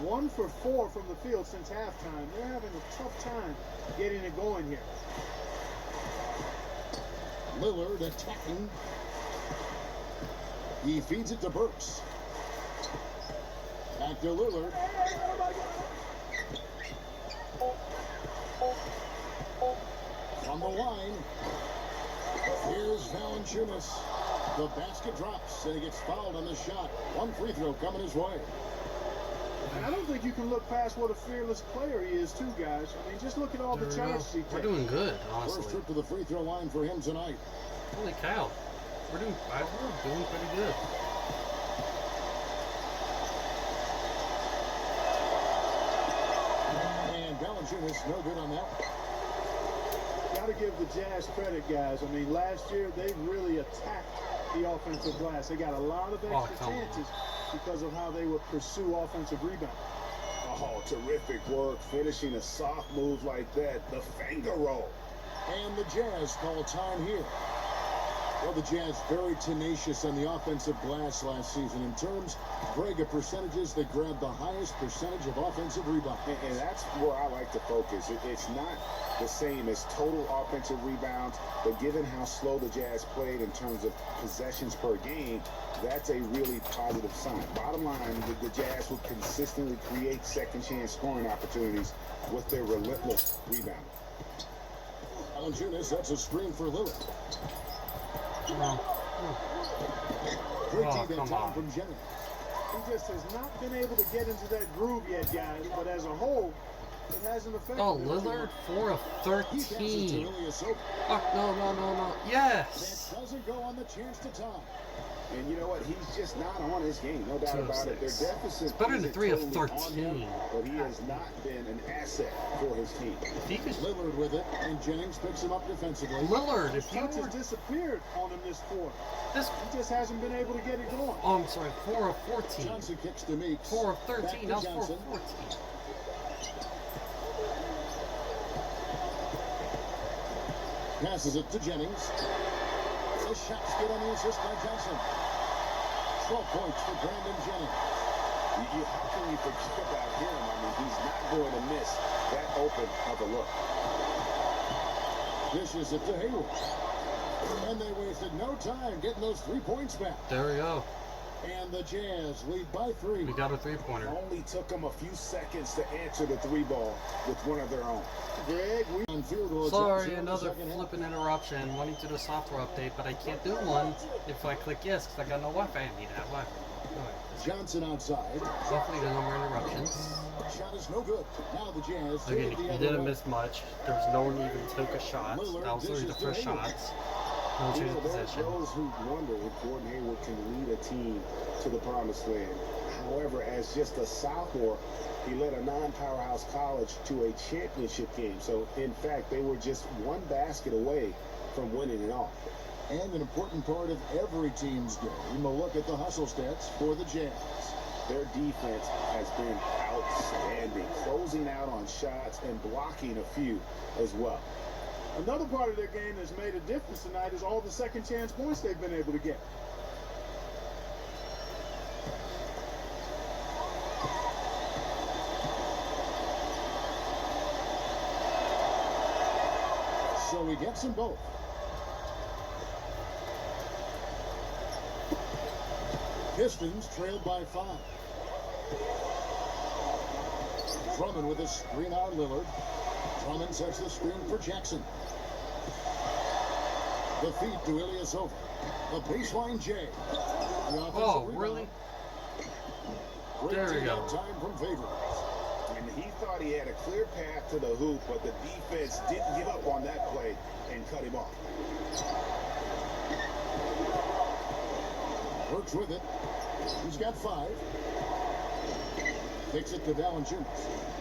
1 for 4 from the field since halftime. They're having a tough time getting it going here. Lillard attacking. He feeds it to Burks. Back to Lillard. From the line, here's Valanciunas. The basket drops, and he gets fouled on the shot. 1 free throw coming his way. I don't think you can look past what a fearless player he is, too, guys. I mean, just look at all the There we go. chances he We're takes. doing good, First honestly. trip to the free throw line for him tonight. Holy cow. We're doing pretty good. And Valanciunas no good on that one. Got to give the Jazz credit, guys. I mean, last year they really attacked the offensive glass. They got a lot of extra come on. chances because of how they would pursue offensive rebound. Oh, terrific work finishing a soft move like that. The finger roll. And the Jazz call time here. Well, the Jazz very tenacious on the offensive glass last season. In terms, Greg, of percentages, they grabbed the highest percentage of offensive rebounds. And that's where I like to focus. It's not the same as total offensive rebounds, but given how slow the Jazz played in terms of possessions per game, that's a really positive sign. Bottom line, the Jazz will consistently create second-chance scoring opportunities with their relentless rebound. Valanciunas, that's a screen for Lillard. Great Oh, that come time on. from Jennings. He just has not been able to get into that groove yet, guys. But as a whole, it hasn't affected Oh, him. Lillard 4 of He passes to 13. Ilyasova. Fuck, no. That Yes. doesn't go on the chance to tie. And you know what? He's just not on his game. No doubt 2 of about it. Their 6. deficit It's better than isn't 3 of totally on 13. him, but he has not been an asset for his team. If he could, Lillard with it, and Jennings picks him up defensively. Lillard, if you Touch were has disappeared on him this quarter. this, He just hasn't been able to get it going. oh, I'm sorry, 4 of 14. Johnson kicks to Meeks. 4 of Back 13. to That was 4 of Johnson. 14. Passes it to Jennings. The shot's good on the assist by Johnson. 12 points for Brandon Jennings. How can you forget about him? I mean, he's not going to miss that open of a look. Dishes it to Hayward. And they wasted no time getting those 3 points back. There we go. And the Jazz lead by 3. We got a three-pointer. Only took them a few seconds to answer the 3-ball with one of their own. Greg, we On field goal Sorry, attempts in the another second half. flipping interruption. Wanting to do a software update, but I can't do one if I click yes because I got no Wi-Fi. I need that Wi-Fi. Alright. Johnson outside. Hopefully there are no more interruptions. Shot is no good. Now the Jazz Again, take the you other didn't way. miss much. There was no one who even took a shot. That was literally the first shots. No You change know, of there are possession. those who wonder if Gordon Hayward can lead a team to the promised land. However, as just a sophomore, he led a non-powerhouse college to a championship game. So, in fact, they were just one basket away from winning it all. And an important part of every team's game, a look at the hustle stats for the Jazz. Their defense has been outstanding, closing out on shots and blocking a few as well. Another part of their game that's made a difference tonight is all the second chance points they've been able to get. So he gets them both. Pistons trailed by 5. Drummond with a screen on Lillard. Drummond sets the screen for Jackson. The feed to Ilyasova. The baseline J. The offensive Oh, rebound. really? Great There we take go. out time from Favors. And he thought he had a clear path to the hoop, but the defense didn't give up on that play and cut him off. Works with it. He's got 5. Takes it to Valanciunas.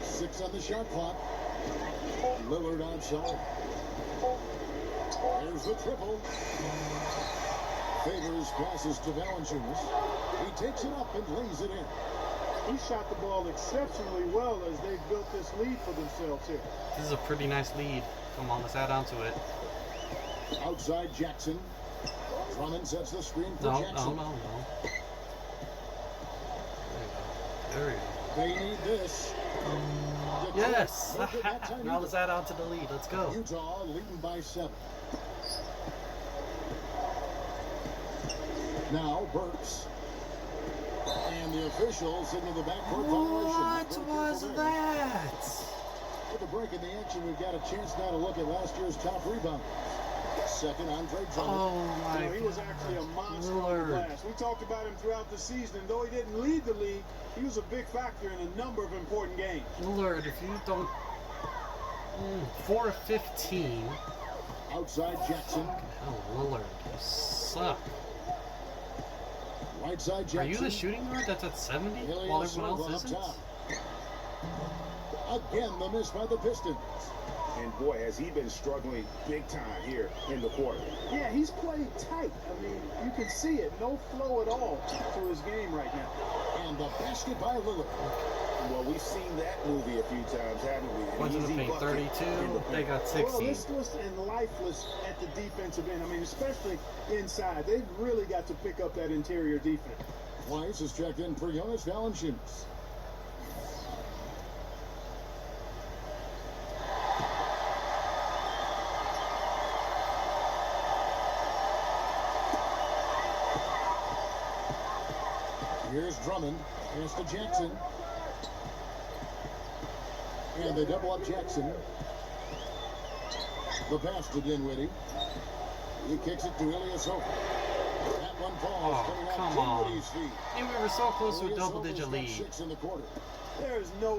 6 on the shot clock. Lillard outside. There's the triple. Favors passes to Valanciunas. He takes it up and lays it in. He shot the ball exceptionally well as they've built this lead for themselves here. This is a pretty nice lead. Come on, let's add on to it. Outside Jackson. Drummond sets the screen for No, Jackson. no. There we go. They need this. Detroit Yes! won't get that time Now either. let's add on to the lead. Let's go. Utah leading by 7. Now Burks. And the official signal the backcourt violation. What was that? With the break in the action, we've got a chance now to look at last year's top rebounders. Second, Andre Drummond. Oh my You know, he was God. actually a monster on the Lillard. glass. We talked about him throughout the season, and though he didn't lead the league, he was a big factor in a number of important games. Lillard, if you don't... 4 of 15. Outside Jackson. Oh, Lillard, you suck. Right side Jackson. Are you the shooting guard that's at 70 while everyone else isn't? Again, the miss by the Pistons. And boy, has he been struggling big time here in the quarter. Yeah, he's played tight. I mean, you can see it. No flow at all to his game right now. And the basket by Lillard. Well, we've seen that movie a few times, haven't we? An Went to the easy paint, bucket 32. in the They paint. got Well, 16. listless and lifeless at the defensive end. I mean, especially inside. They've really got to pick up that interior defense. Twice is checked in for Jonas Valanciunas. Here's Drummond. Here's to Jackson. And they double up Jackson. The pass to Dinwiddie. He kicks it to Ilyasova. That one falls Oh, coming come out on. Dinwiddie's feet. And we were so close to a Ilyasova's double-digit got lead. 6 in the quarter. There is no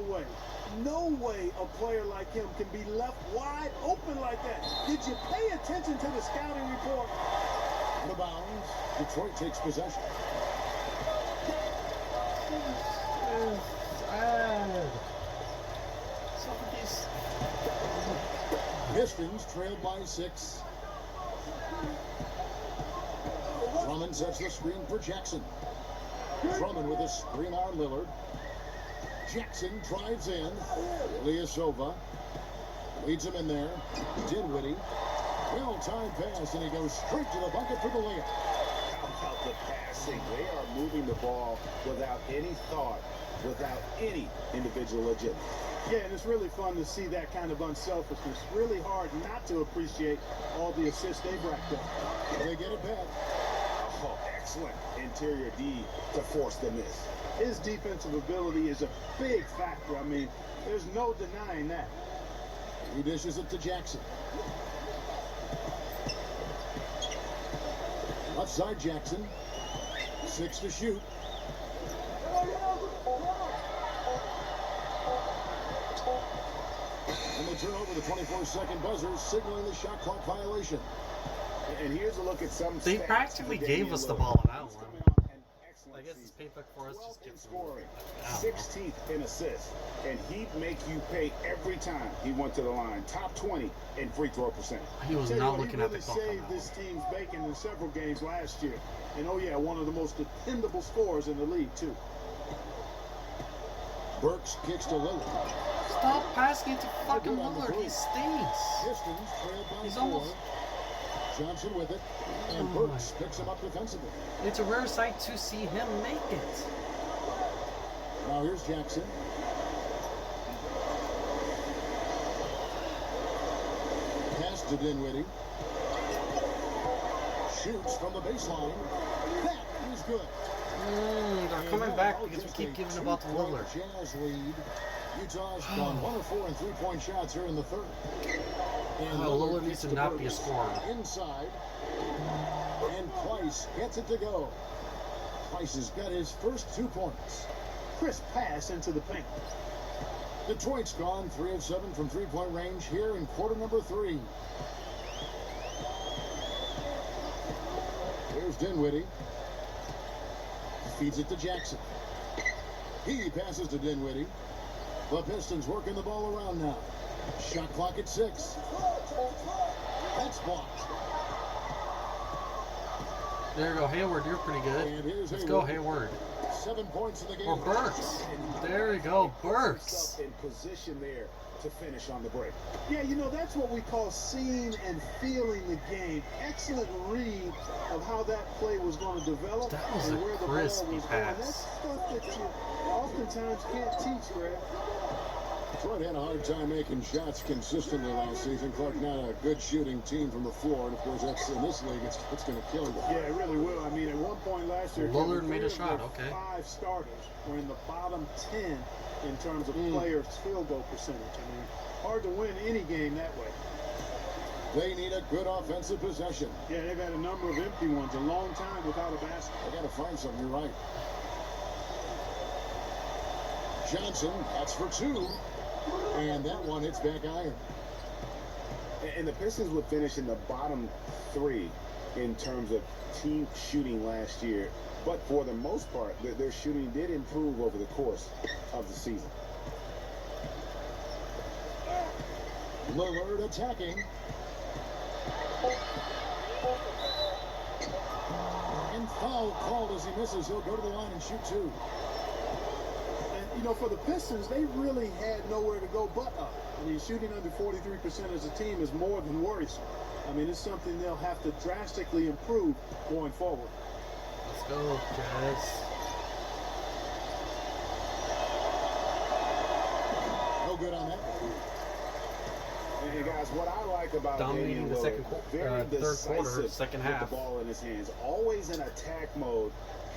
way a player like him can be left wide open like that. Did you pay attention to the scouting report? Out of bounds. Detroit takes possession. Some of these... Pistons trailed by 6. Drummond sets the screen for Jackson. Drummond with a screen on Lillard. Jackson drives in. Ilyasova leads him in there. Dinwiddie. Well-timed pass, and he goes straight to the bucket for the layup. How about the passing. They are moving the ball without any thought, without any individual agenda. Yeah, and it's really fun to see that kind of unselfishness. Really hard not to appreciate all the assists they've racked up. They get it back. Oh, excellent interior D to force the miss. His defensive ability is a big factor. I mean, there's no denying that. He dishes it to Jackson. Left side Jackson. 6 to shoot. And they turn over the 24-second buzzer, signaling the shot clock violation. And here's a look at some They stats practically for gave Damian us the Lillard. ball on that He's one. coming off an excellent I guess it's season. payback for us. 12th Just in give scoring, I don't know. 16th in assists, and he'd make you pay every time he went to the line. Top 20 in free throw percentage. He was Tell you not what, looking he at the really clock on saved that this one. team's bacon in several games last year. And oh yeah, one of the most dependable scorers in the league too. Burks kicks to Lillard. Stop passing it to fucking Good on the Lillard. He break. stinks. Pistons trailed by He's 4. almost- Johnson with it. And Oh Burks picks him up defensively. It's a rare sight to see him make it. Now here's Jackson. Pass to Dinwiddie. Shoots from the baseline. That is good. They're And coming now back because we just keep a giving about the 2-point Lillard. Jazz lead. Utah's gone 1 of 4 in 3-point shots here in the third. And Lillard gets needs to the not be a Burks scorer. Inside. And Price gets it to go. Price has got his first 2 points. Crisp pass into the paint. Detroit's gone 3 of 7 from 3-point range here in quarter number 3. Here's Dinwiddie. Feeds it to Jackson. He passes to Dinwiddie. The Pistons working the ball around now. Shot clock at 6. That's blocked. There you go, Hayward. You're pretty good. And here's Let's go, Hayward. 7 points in the game. Or Burks. There you go, Burks. In position there to finish on the break. Yeah, you know, that's what we call seeing and feeling the game. Excellent read of how that play was going to develop That was and a where the crispy ball was pass. going. That's stuff that you oftentimes can't teach, Greg. Detroit had a hard time making shots consistently last season. Clark, not a good shooting team from the floor. And of course, that's in this league, it's going to kill you. Yeah, it really will. I mean, at one point last year, Lillard Kevin, made a 3 of shot, their okay. 5 starters were in the bottom 10 in terms of players' field goal percentage. I mean, hard to win any game that way. They need a good offensive possession. Yeah, they've had a number of empty ones, a long time without a basket. They got to find something. You're right. Johnson, that's for 2. And that one hits back iron. And the Pistons would finish in the bottom 3 in terms of team shooting last year. But for the most part, their shooting did improve over the course of the season. Lillard attacking. And foul called as he misses. He'll go to the line and shoot 2. And, you know, for the Pistons, they really had nowhere to go but up. I mean, shooting under 43% as a team is more than worrisome. I mean, it's something they'll have to drastically improve going forward. Let's go, Jazz. No good on that. And guys, what I like about Dominating Damian the Lillard, second very third quarter, decisive second with half. the ball in his hands, always in attack mode.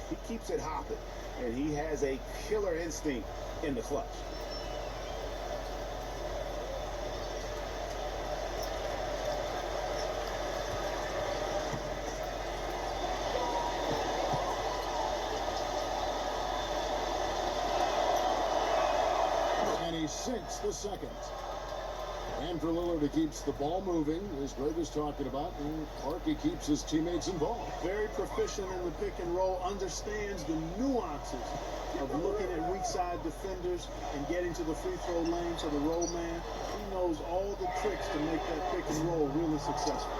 He keeps it hopping, and he has a killer instinct in the clutch. And he sinks the second. And for Lillard, he keeps the ball moving, as Greg was talking about. And Clark, he keeps his teammates involved. Very proficient in the pick and roll, understands the nuances of looking at weak side defenders and getting to the free throw lane to the roll man. He knows all the tricks to make that pick and roll really successful.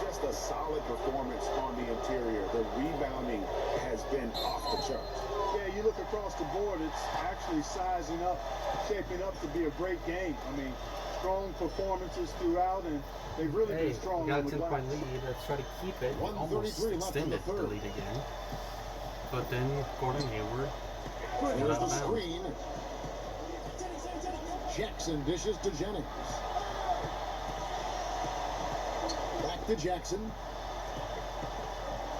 Just a solid performance on the interior. The rebounding has been off the charts. Yeah, you look across the board, it's actually sizing up, shaping up to be a great game. I mean, strong performances throughout, and they've really Hey, been strong we got on a the 10-point glass. lead. Let's try to keep it. 1:33 Almost left in the extended the third. lead again. But then Gordon Hayward got There's out the of bounds. screen. Jackson dishes to Jennings. Back to Jackson.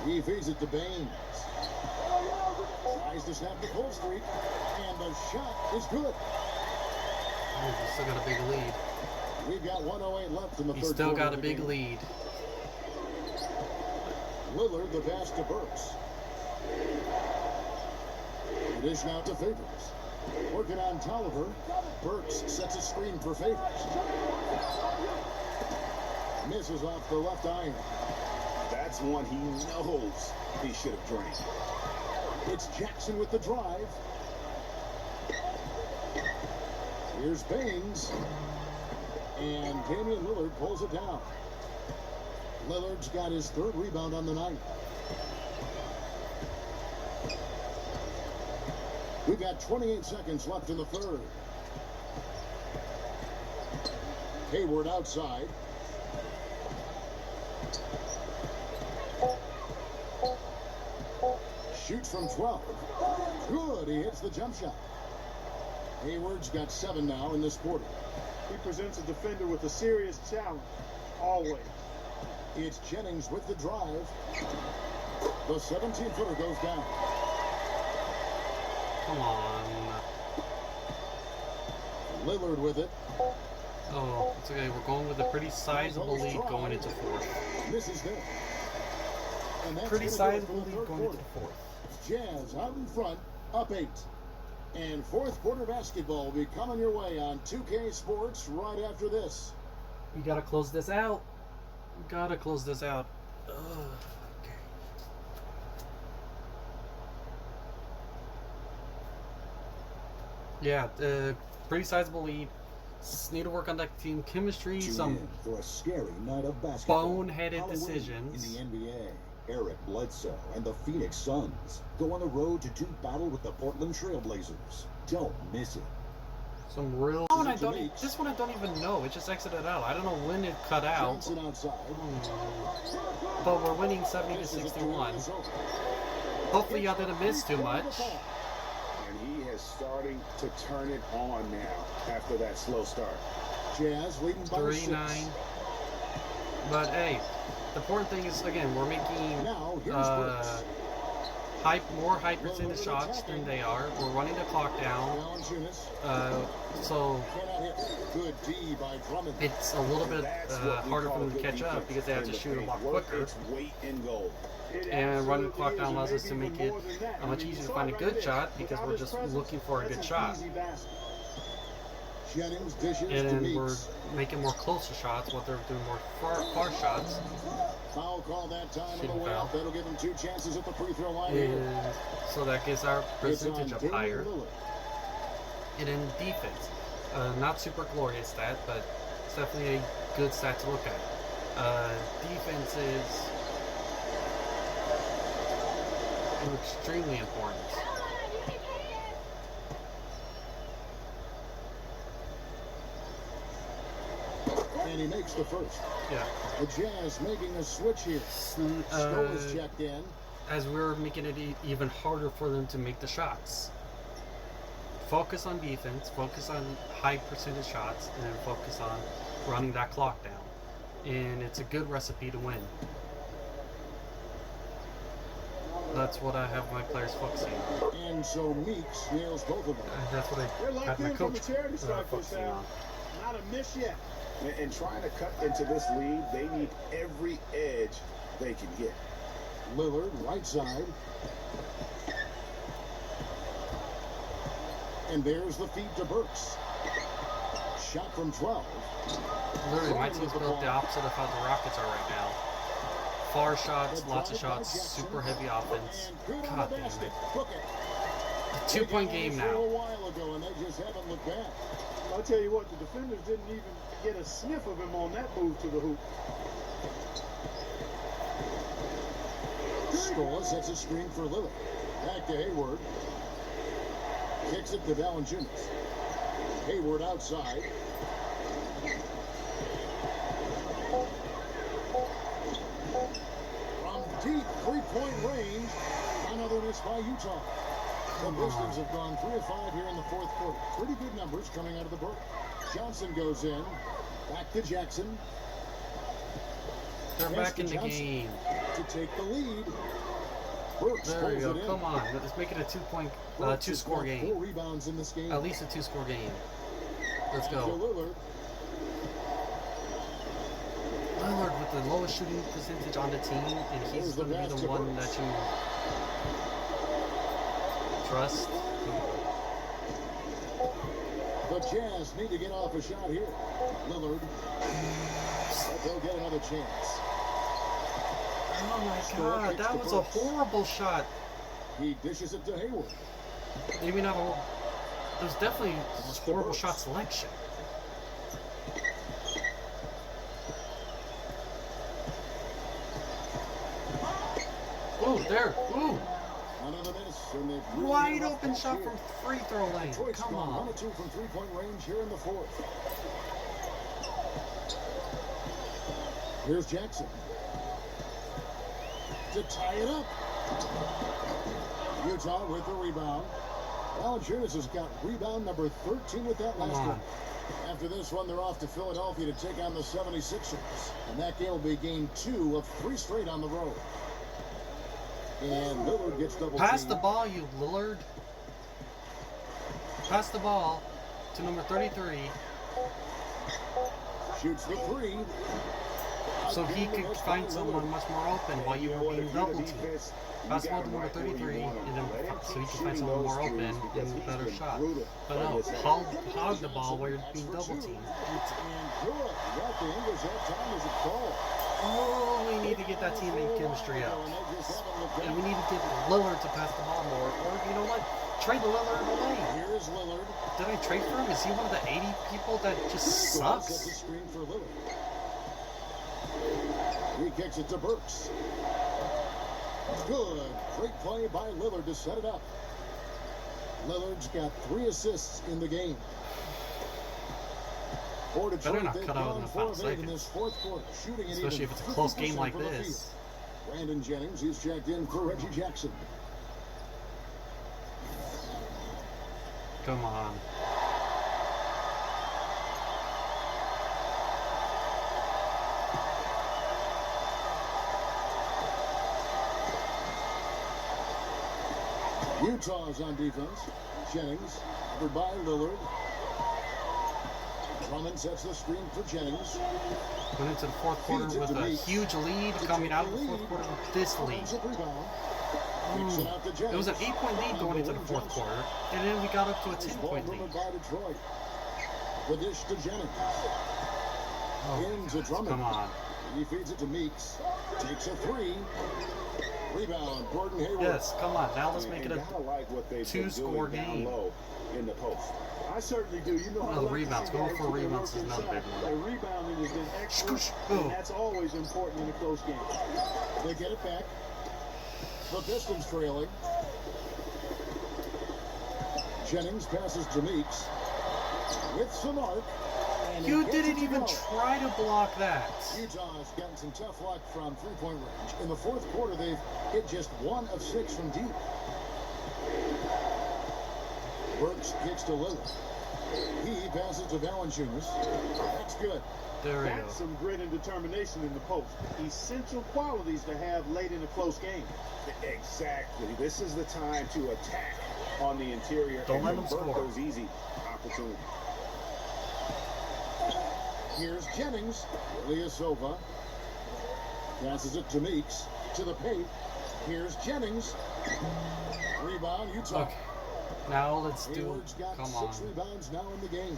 He feeds it to Baines. Tries to snap the full streak. And the shot is good. Oh, he's still got a big lead. We've got 1:08 left in the He's third still quarter got a of the big game. lead. Lillard the pass to Burks. It is now to Favors. Working on Tolliver. Burks sets a screen for Favors. Misses off the left iron. That's one he knows he should have drained. It's Jackson with the drive. Here's Baines. And Damian Lillard pulls it down. Lillard's got his third rebound on the night. We've got 28 seconds left in the third. Hayward outside. Shoots from 12. Good, he hits the jump shot. Hayward's got 7 now in this quarter. He presents a defender with a serious challenge, always. It's Jennings with the drive. The 17-footer goes down. Come on. Lillard with it. Oh, it's okay. We're going with a pretty sizable lead going into fourth. Misses there. And that's Pretty gonna do it for sizable the lead third going into quarter. the fourth. Jazz out in front, up 8. And fourth quarter basketball will be coming your way on 2K Sports right after this. We gotta close this out. We gotta close this out. Ugh. Okay. Yeah, pretty sizable lead. Just need to work on that team chemistry. Tune Some in for a scary night of basketball. boneheaded Halloween decisions. in the NBA. Eric Bledsoe and the Phoenix Suns go on the road to do battle with the Portland Trailblazers. Don't miss it. Some real. Oh, and I don't. This one I don't even know. It just exited out. I don't know when it cut out. Johnson outside. But we're winning 70 to Misses it, 61. it's over. Hopefully y'all didn't miss too much. And he is starting to turn it on now after that slow start. Jazz leading by 6. 3-9. But hey, the important thing is again we're making Now here's Brooks. more high percentage shots than they are. We're running the clock down. Valanciunas So cannot hit. Good D by Drummond. it's a little bit That's what we harder call for them to good catch up defense. because they have to And shoot a lot work quicker. its weight in gold. And running the clock down allows us to make it much easier to find a good shot because we're just looking for a good shot. Jennings dishes to And we're Meeks. making more closer shots while they're doing more far shots. Foul call that time on the Shouldn't way foul. out. That'll give him 2 chances at the free throw line. And so that gives our It's on percentage up Damian higher. Lillard. And in defense, not super glorious stat, but it's definitely a good stat to look at. Defense is extremely important. And he makes the first. Yeah. The Jazz making a switch here. Stowe is checked in. As we're making it even harder for them to make the shots. Focus on defense, focus on high percentage shots, and then focus on running that clock down. And it's a good recipe to win. That's what I have my players focusing on. And so Meeks nails both of them. That's what They're I have locked my in from coach the charity stripe this focusing half. on. Not a miss yet. And trying to cut into this lead, they need every edge they can get. Lillard, right side. And there's the feed to Burks. Shot from 12. Literally, my team's built the opposite of how the Rockets are right now. Far shots, lots of shots, super heavy offense. God damn it. A 2-point game A now. while ago, and they just haven't looked back. I'll tell you what, the defenders didn't even get a sniff of him on that move to the hoop. Stoll sets a screen for Lillard. Back to Hayward. Kicks it to Valanciunas. Hayward outside. From deep three-point range, another miss by Utah. The Pistons have gone 3 of 5 here in the fourth quarter. Pretty good numbers coming out of the break. Johnson goes in. Back to Jackson. They're back in the game. To take the lead. Burks There you pulls go. it in. Come on. Let's make it a Burks has two-score got game. 4 rebounds in this game. At least a two-score game. Let's To go. Lillard. Lillard with the lowest shooting percentage on the team, and he's going to be the one that you trust. The Jazz need to get off a shot here. Lillard. But they'll get another chance. Oh my god, that was a horrible shot. He dishes it to Hayward. Maybe not a... There's definitely just horrible shot selection. Ooh, there. Ooh. Another miss, and they've really Wide enough open catch shot here. from free throw lane. Detroit's Come gone 1 on. of 2 from three-point range here in the fourth. Here's Jackson. To tie it up. Utah with the rebound. Valanciunas has got rebound number 13 with that last on. one. After this one, they're off to Philadelphia to take on the 76ers. And that game will be game 2 of 3 straight on the road. And Lillard gets double Pass the teamed. ball, you Lillard. Pass the ball to number 33 Shoots the 3. so he Again, could missed find by someone Lillard. much more open while you were being double teamed. Pass the ball to number 33 and then so he can find someone more open and a better shot. But no, hog the ball where you're being double teamed. It's in good. Got the English that time as a call. Oh, we need to get that teammate chemistry up. And they just haven't looked And out. we need to get Lillard to pass the ball more. Or you know what? Trade Lillard away. Here's Lillard. Did I trade for him? Is he one of the 80 people that just Sets the sucks? screen for Lillard. He kicks it to Burks. Good. Great play by Lillard to set it up. Lillard's got 3 assists in the game. For Detroit, Better not they've cut out gone in 4 of 8 in 5 this fourth quarter, shooting an Especially even if it's a close game 50% like from the this. field. Brandon Jennings, he's checked in for Reggie Jackson. Come on. Utah's on defense. Jennings, covered by Lillard. Drummond sets the screen for Jennings. Went into the fourth quarter Feeds it with to a Meeks. huge lead, coming out of the fourth quarter with this lead. Offensive rebound. Kicks it out to It was an Jennings. 8-point lead going into the fourth quarter, and then we got up to a Nice 10-point ball lead. movement by Detroit. The dish to Jennings. Oh, Into Drummond. come on. He feeds it to Meeks. Takes a 3. Rebound, Gordon Hayward. Yes, come on. Now let's make it a gotta like what they've been two-score doing down game. low in the post. I certainly do. You know, Oh, I the like to rebounds. see Going guys for who can rebounds work is another inside. big one. Their rebounding has been excellent, Scoosh. Oh. and that's always important in a close game. They get it back. The Pistons trailing. Jennings passes to Meeks. With some arc. And he You gets didn't it to even go. try to block that. Utah's gotten some tough luck from three-point range. In the fourth quarter, they've hit just 1 of 6 from deep. Burks kicks to Lillard. He passes to Valanciunas. That's good. There we go. That's some grit and determination in the post. Essential qualities to have late in a close game. Exactly. This is the time to attack on the interior Don't and let them convert score. those easy opportunities. Here's Jennings. Ilyasova passes it to Meeks. To the paint. Here's Jennings. Rebound, Utah. Okay. Now let's do. Hayward's got Come 6 on. rebounds now in the game.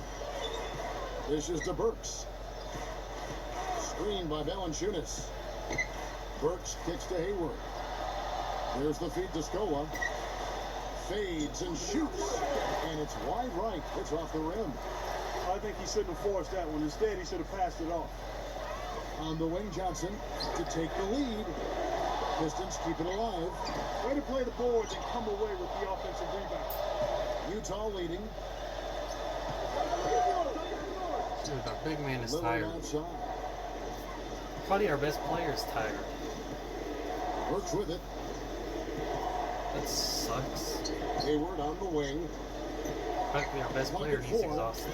This is to Burks. Screen by Valanciunas. Burks kicks to Hayward. There's the feed to Scola. Fades and shoots. And it's wide right. It's off the rim. I think he shouldn't have forced that one. Instead, he should have passed it off. On the wing, Johnson to take the lead. Pistons keep it alive. Way to play the boards and come away with the offensive rebound. Utah leading. Dude, our big man is Lillard tired. outside. Probably our best player is tired. Works with it. That sucks. Hayward on the wing. Practically our best player, he's exhausted.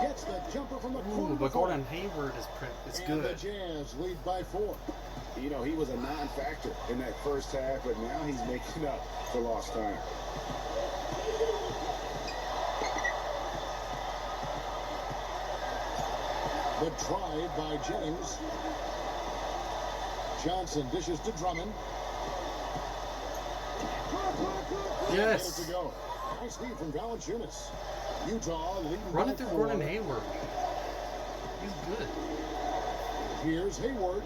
Gets the jumper from the corner. Ooh, but Gordon Hayward is And good. the Jazz lead by 4. You know, he was a non-factor in that first half, but now he's making up for lost time. The drive by Jennings. Johnson dishes to Drummond. Yes. Minute to go. Nice lead from Valanciunas. Utah leading Run by it through 4. Gordon Hayward. He's good. Here's Hayward.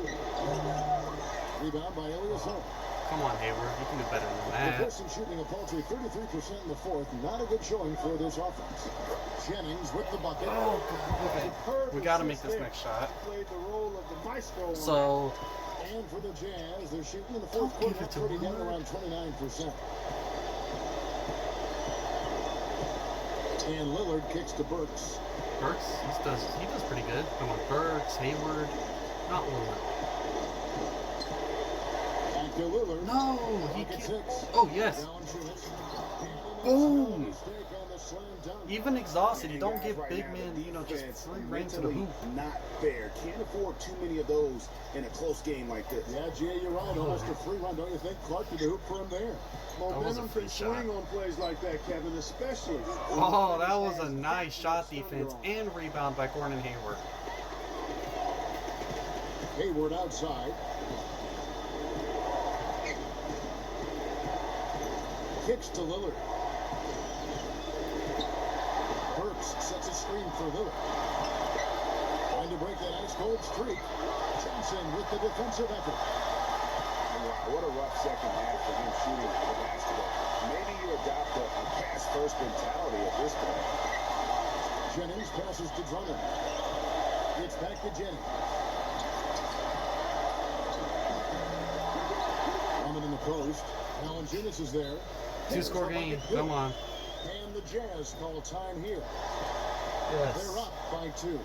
Rebound by Ilyasova. Come on, Hayward. You can do better than The that. Pistons shooting a paltry 33% in the fourth. Not a good showing for this offense. Jennings with the bucket. Oh, okay. Superb We got to assist make this there. next shot. Played the role of the maestro. So, And for the Jazz, they're shooting in the fourth Don't give quarter, it to pretty down Lillard. around 29%. And Lillard kicks to Burks. Burks, he does pretty good. Come on, Burks, Hayward, not Lillard. Back to Lillard. No, he Bucket can't. 6. Oh, yes. Valanciunas. Boom. Mistake on the slam dunk. Even exhausted, you And don't guys give right big now, men, the you know, just defense free reign to the mentally hoop. not fair. Can't afford too many of those in a close game like this. Yeah, Jay, you're right. Almost a free run, don't you think? Clark to the hoop for him there. was a Momentum free can shot. swing on plays like that, Kevin, especially. Oh, that was a nice shot defense and rebound by Gordon Hayward. Hayward outside. Kicks to Lillard. Burks sets a screen for Lillard. Trying to break that ice cold streak. Johnson with the defensive effort. Wow, what a rough second half for him shooting the basketball. Maybe you adopt a pass-first mentality at this point. Jennings passes to Drummond. It's back to Jennings. Drummond in the post. Valanciunas is there. Two-score game. Come on. And the Jazz call time here. Yes. They're up by 2.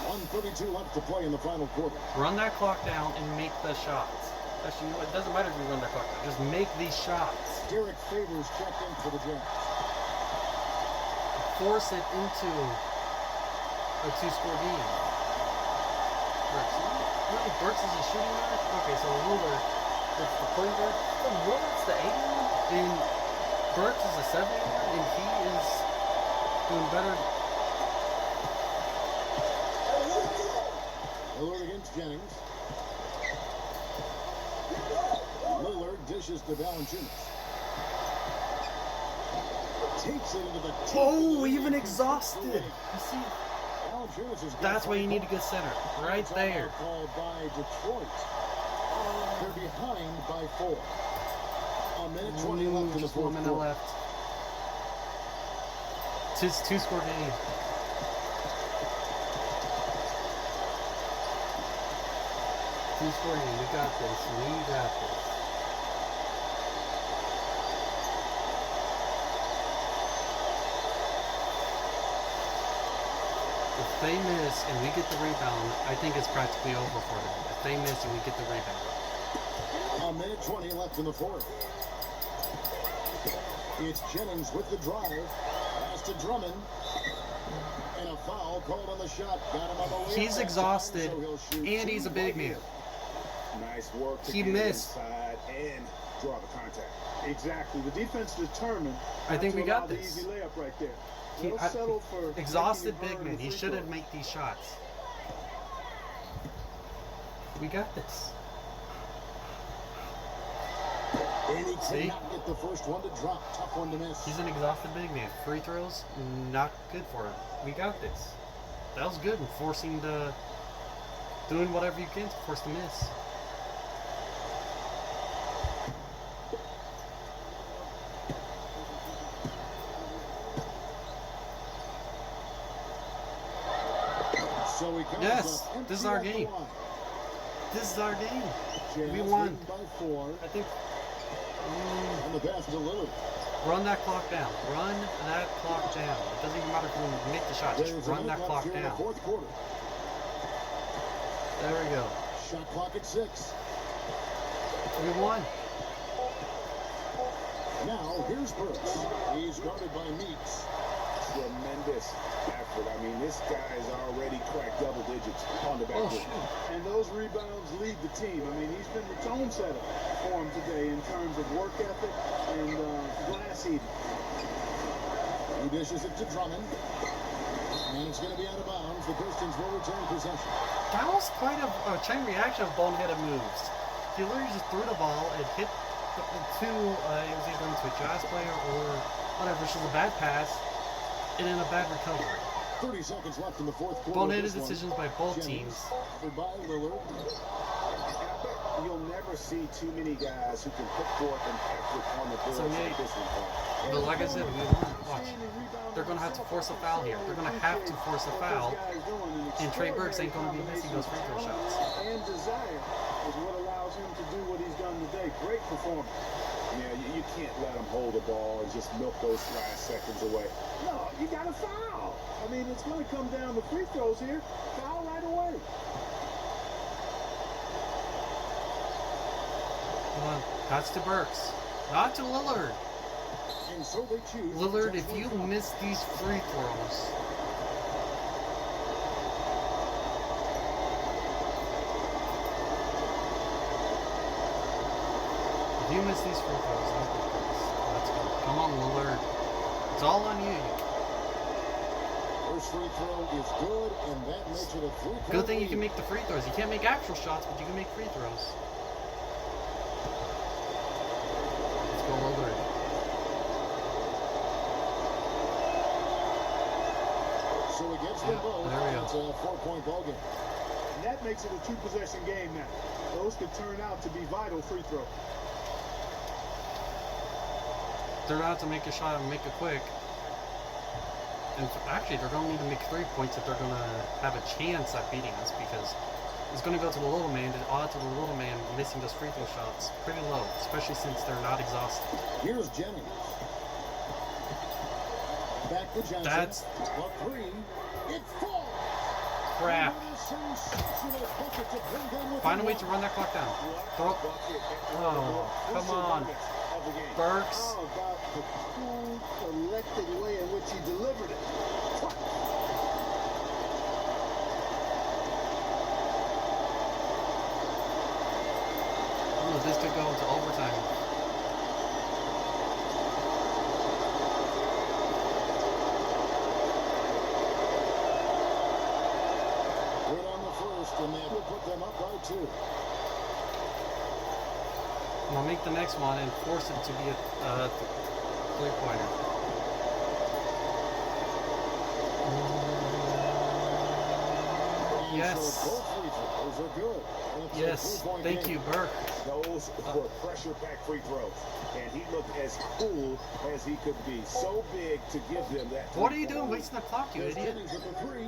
1:32 left to play in the final quarter. Run that clock down and make the shots. Actually, you know, it doesn't matter if you run that clock down. Just make these shots. Derek Favors checked in for the Jazz. Force it into a two-score game. Burks. Really, Burks is a shooting guard? Okay, so Lillard is the point guard. So Lillard's the 8-man, and Burks is a 7-man, and he is doing better. Lillard against Jennings. Lillard dishes to Valanciunas. Takes it into the teeth. Oh, even exhausted. You see, Valanciunas is that's why you need a good center. Right there. Called by Detroit. They're behind by 4. A minute 20 left in the Just fourth 1 minute quarter. left. It's a two-score game. Two-score game. We got this. We got this. If they miss and we get the rebound, I think it's practically over for them. If they miss and we get the rebound. A minute 20 left in the fourth. It's Jennings with the drive. Pass to Drummond. And a foul called on the shot. Got him on the way. He's exhausted, So he'll shoot and he's a big man. Nice work to He get missed. inside and draw the contact. Exactly. The defense determined. I think not we to allow got the this. easy layup right there. He- They'll settle for Exhausted making you big earn man. the He free shouldn't throw. make these shots. We got this. And he See? cannot get the first one to drop. Tough one to miss. He's an exhausted big man. Free throws, not good for him. We got this. That was good. Forcing the, doing whatever you can to force the miss. So he comes Yes, up empty this is our at the game. line. This is our game. Jazz We won. leading by 4. I think And the pass to Lillard. Run that clock down. Run that clock down. It doesn't even matter if we make the shot. Just There's run a minute that left clock here in the down. fourth quarter. There we go. Shot clock at 6. We won. Now, here's Burks. He's guarded by Meeks. Tremendous effort. I mean, this guy's already cracked double digits on the Oh, backboard. shoot. And those rebounds lead the team. I mean, he's been the tone setter for him today in terms of work ethic and glass eating. He dishes it to Drummond. And it's going to be out of bounds. The Pistons will return possession. That was quite a chain reaction of boneheaded moves. He literally just threw the ball. It hit the two. It was either into a Jazz player or whatever. It's just a bad pass and then a bad recovery. 30 seconds left in the fourth quarter. Boneheaded This one. decisions by both Jennings, teams. covered by Lillard. You'll never see too many guys who can put forth an effort on the boards So, like this one. But like I said, we won. Watch. They're going to have to force a foul here. They're going to have to force a foul. And Trey Burks ain't going to be missing those free throw shots. And desire is what allows him to do what he's done today. Great performance. Yeah, you can't let them hold the ball and just milk those last seconds away. No, you got to foul. I mean, it's going to come down to free throws here. Foul right away. Come on. Pass to Burks. Not to Lillard. And so they choose. Lillard, if you miss these free throws, if you miss these free throws, let's go. Come on, Lillard. It's all on you. First free throw is good, and that makes it a 3-point Good thing you lead. can make the free throws. You can't make actual shots, but you can make free throws. Let's go, Lillard. So against them Yeah, both, there we go. it's a 4-point ball game. And that makes it a two-possession game now. Those could turn out to be vital free throws. They're going to have to make a shot and make it quick. And actually, they're going to need to make 3 points if they're going to have a chance at beating us, because it's going to go to the little man. The odds of the little man missing those free throw shots pretty low, especially since they're not exhausted. Here's Jennings. Back to Johnson. That's A 3. It falls. crap. And a sensational bucket to bring them within Find a way one. to run that clock down. Throw. Oh, come on. Burks. How about the cool, collected way in which he delivered it? Oh, this could go into overtime. Good on the first, and that will put them up by 2. And I'll make the next one and force it to be a three-pointer. And Yes. so both free throws are good. It's a Yes, 3-point thank game. you, Burke. Those were pressure-packed free throws. And he looked as cool as he could be. So big to give them that. What are you doing wasting the clock, you There's idiot? Jennings with the 3.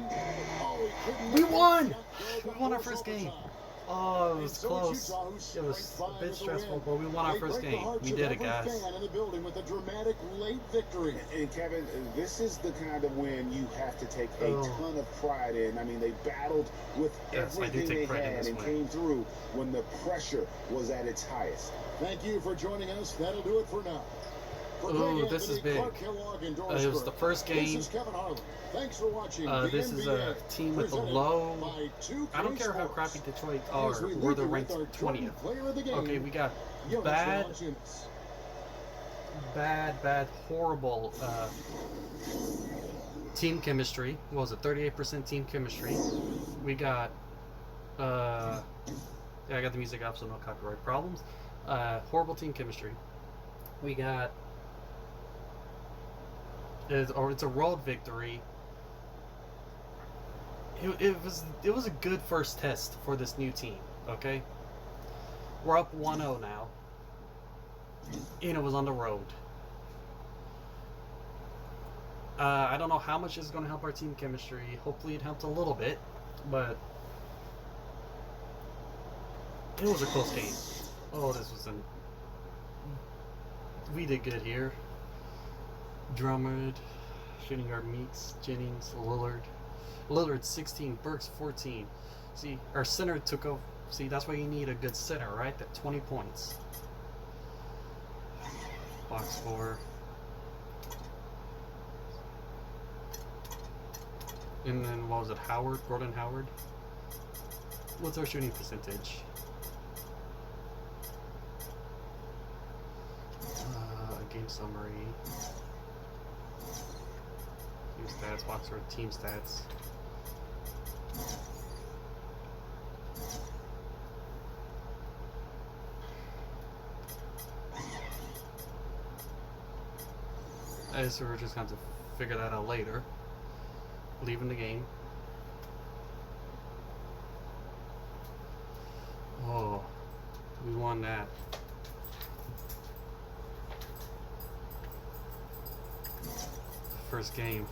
Oh, he couldn't We make that won! shot go. We won our That first goes game. overtime. Oh, it And was so close. it's Utah, who It was straight a five bit with the stressful, win. but we won our They first break the game. hearts We of did it, every guys. fan in the building with a dramatic late victory. And Kevin, this is the kind of win you have to take a Oh. ton of pride in. I mean, they battled with Yes, I do everything take they pride in had this and win. came through when the pressure was at its highest. Thank you for joining us. That'll do it for now. For Ooh, Greg this is Anthony, big. Clark Kellogg, and Doris It was Burke, the first This game. is Kevin Harlan. Thanks for watching. The This is a NBA, team with a presented low. by 2K I don't care how Sports. crappy Detroit As are. we We're leave the you with ranked our Jordan 20th. player of the game, Okay, we got Jonas bad, Valanciunas. bad, horrible team chemistry. What was it? 38% team chemistry. We got. Yeah, I got the music up, so no copyright problems. Horrible team chemistry. We got. It's a road victory. It was a good first test for this new team. Okay, we're up 1-0 now, and it was on the road. I don't know how much this is going to help our team chemistry. Hopefully, it helped a little bit, but it was a close game. Oh, this was we did good here. Drummond, shooting guard Meeks, Jennings, Lillard. Lillard 16, Burks 14. See, our center took off. See, that's why you need a good center, right? That 20 points. Box 4. And then, what was it, Howard? Gordon Howard? What's our shooting percentage? Game summary. Team stats, box score, team stats. So we're just going to figure that out later. Leaving the game. Oh, we won that. First game.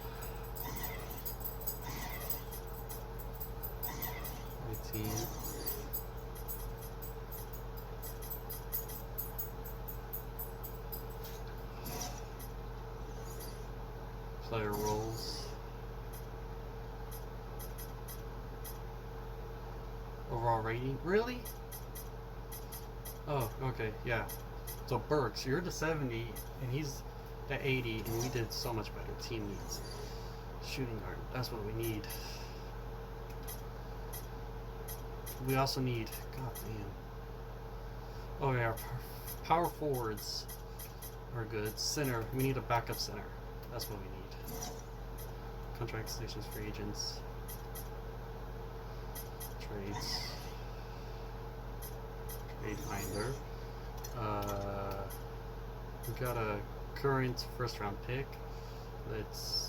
18. Player roles. Overall rating? Really? Oh, okay, yeah. So Burks, you're the 70 and he's the 80, and we did so much better. Team needs shooting guard. That's what we need. We also need, god damn. Oh yeah, power forwards are good. Center, we need a backup center. That's what we need. Contract stations for agents. Trades. Trade finder. We got a current first round pick. Let's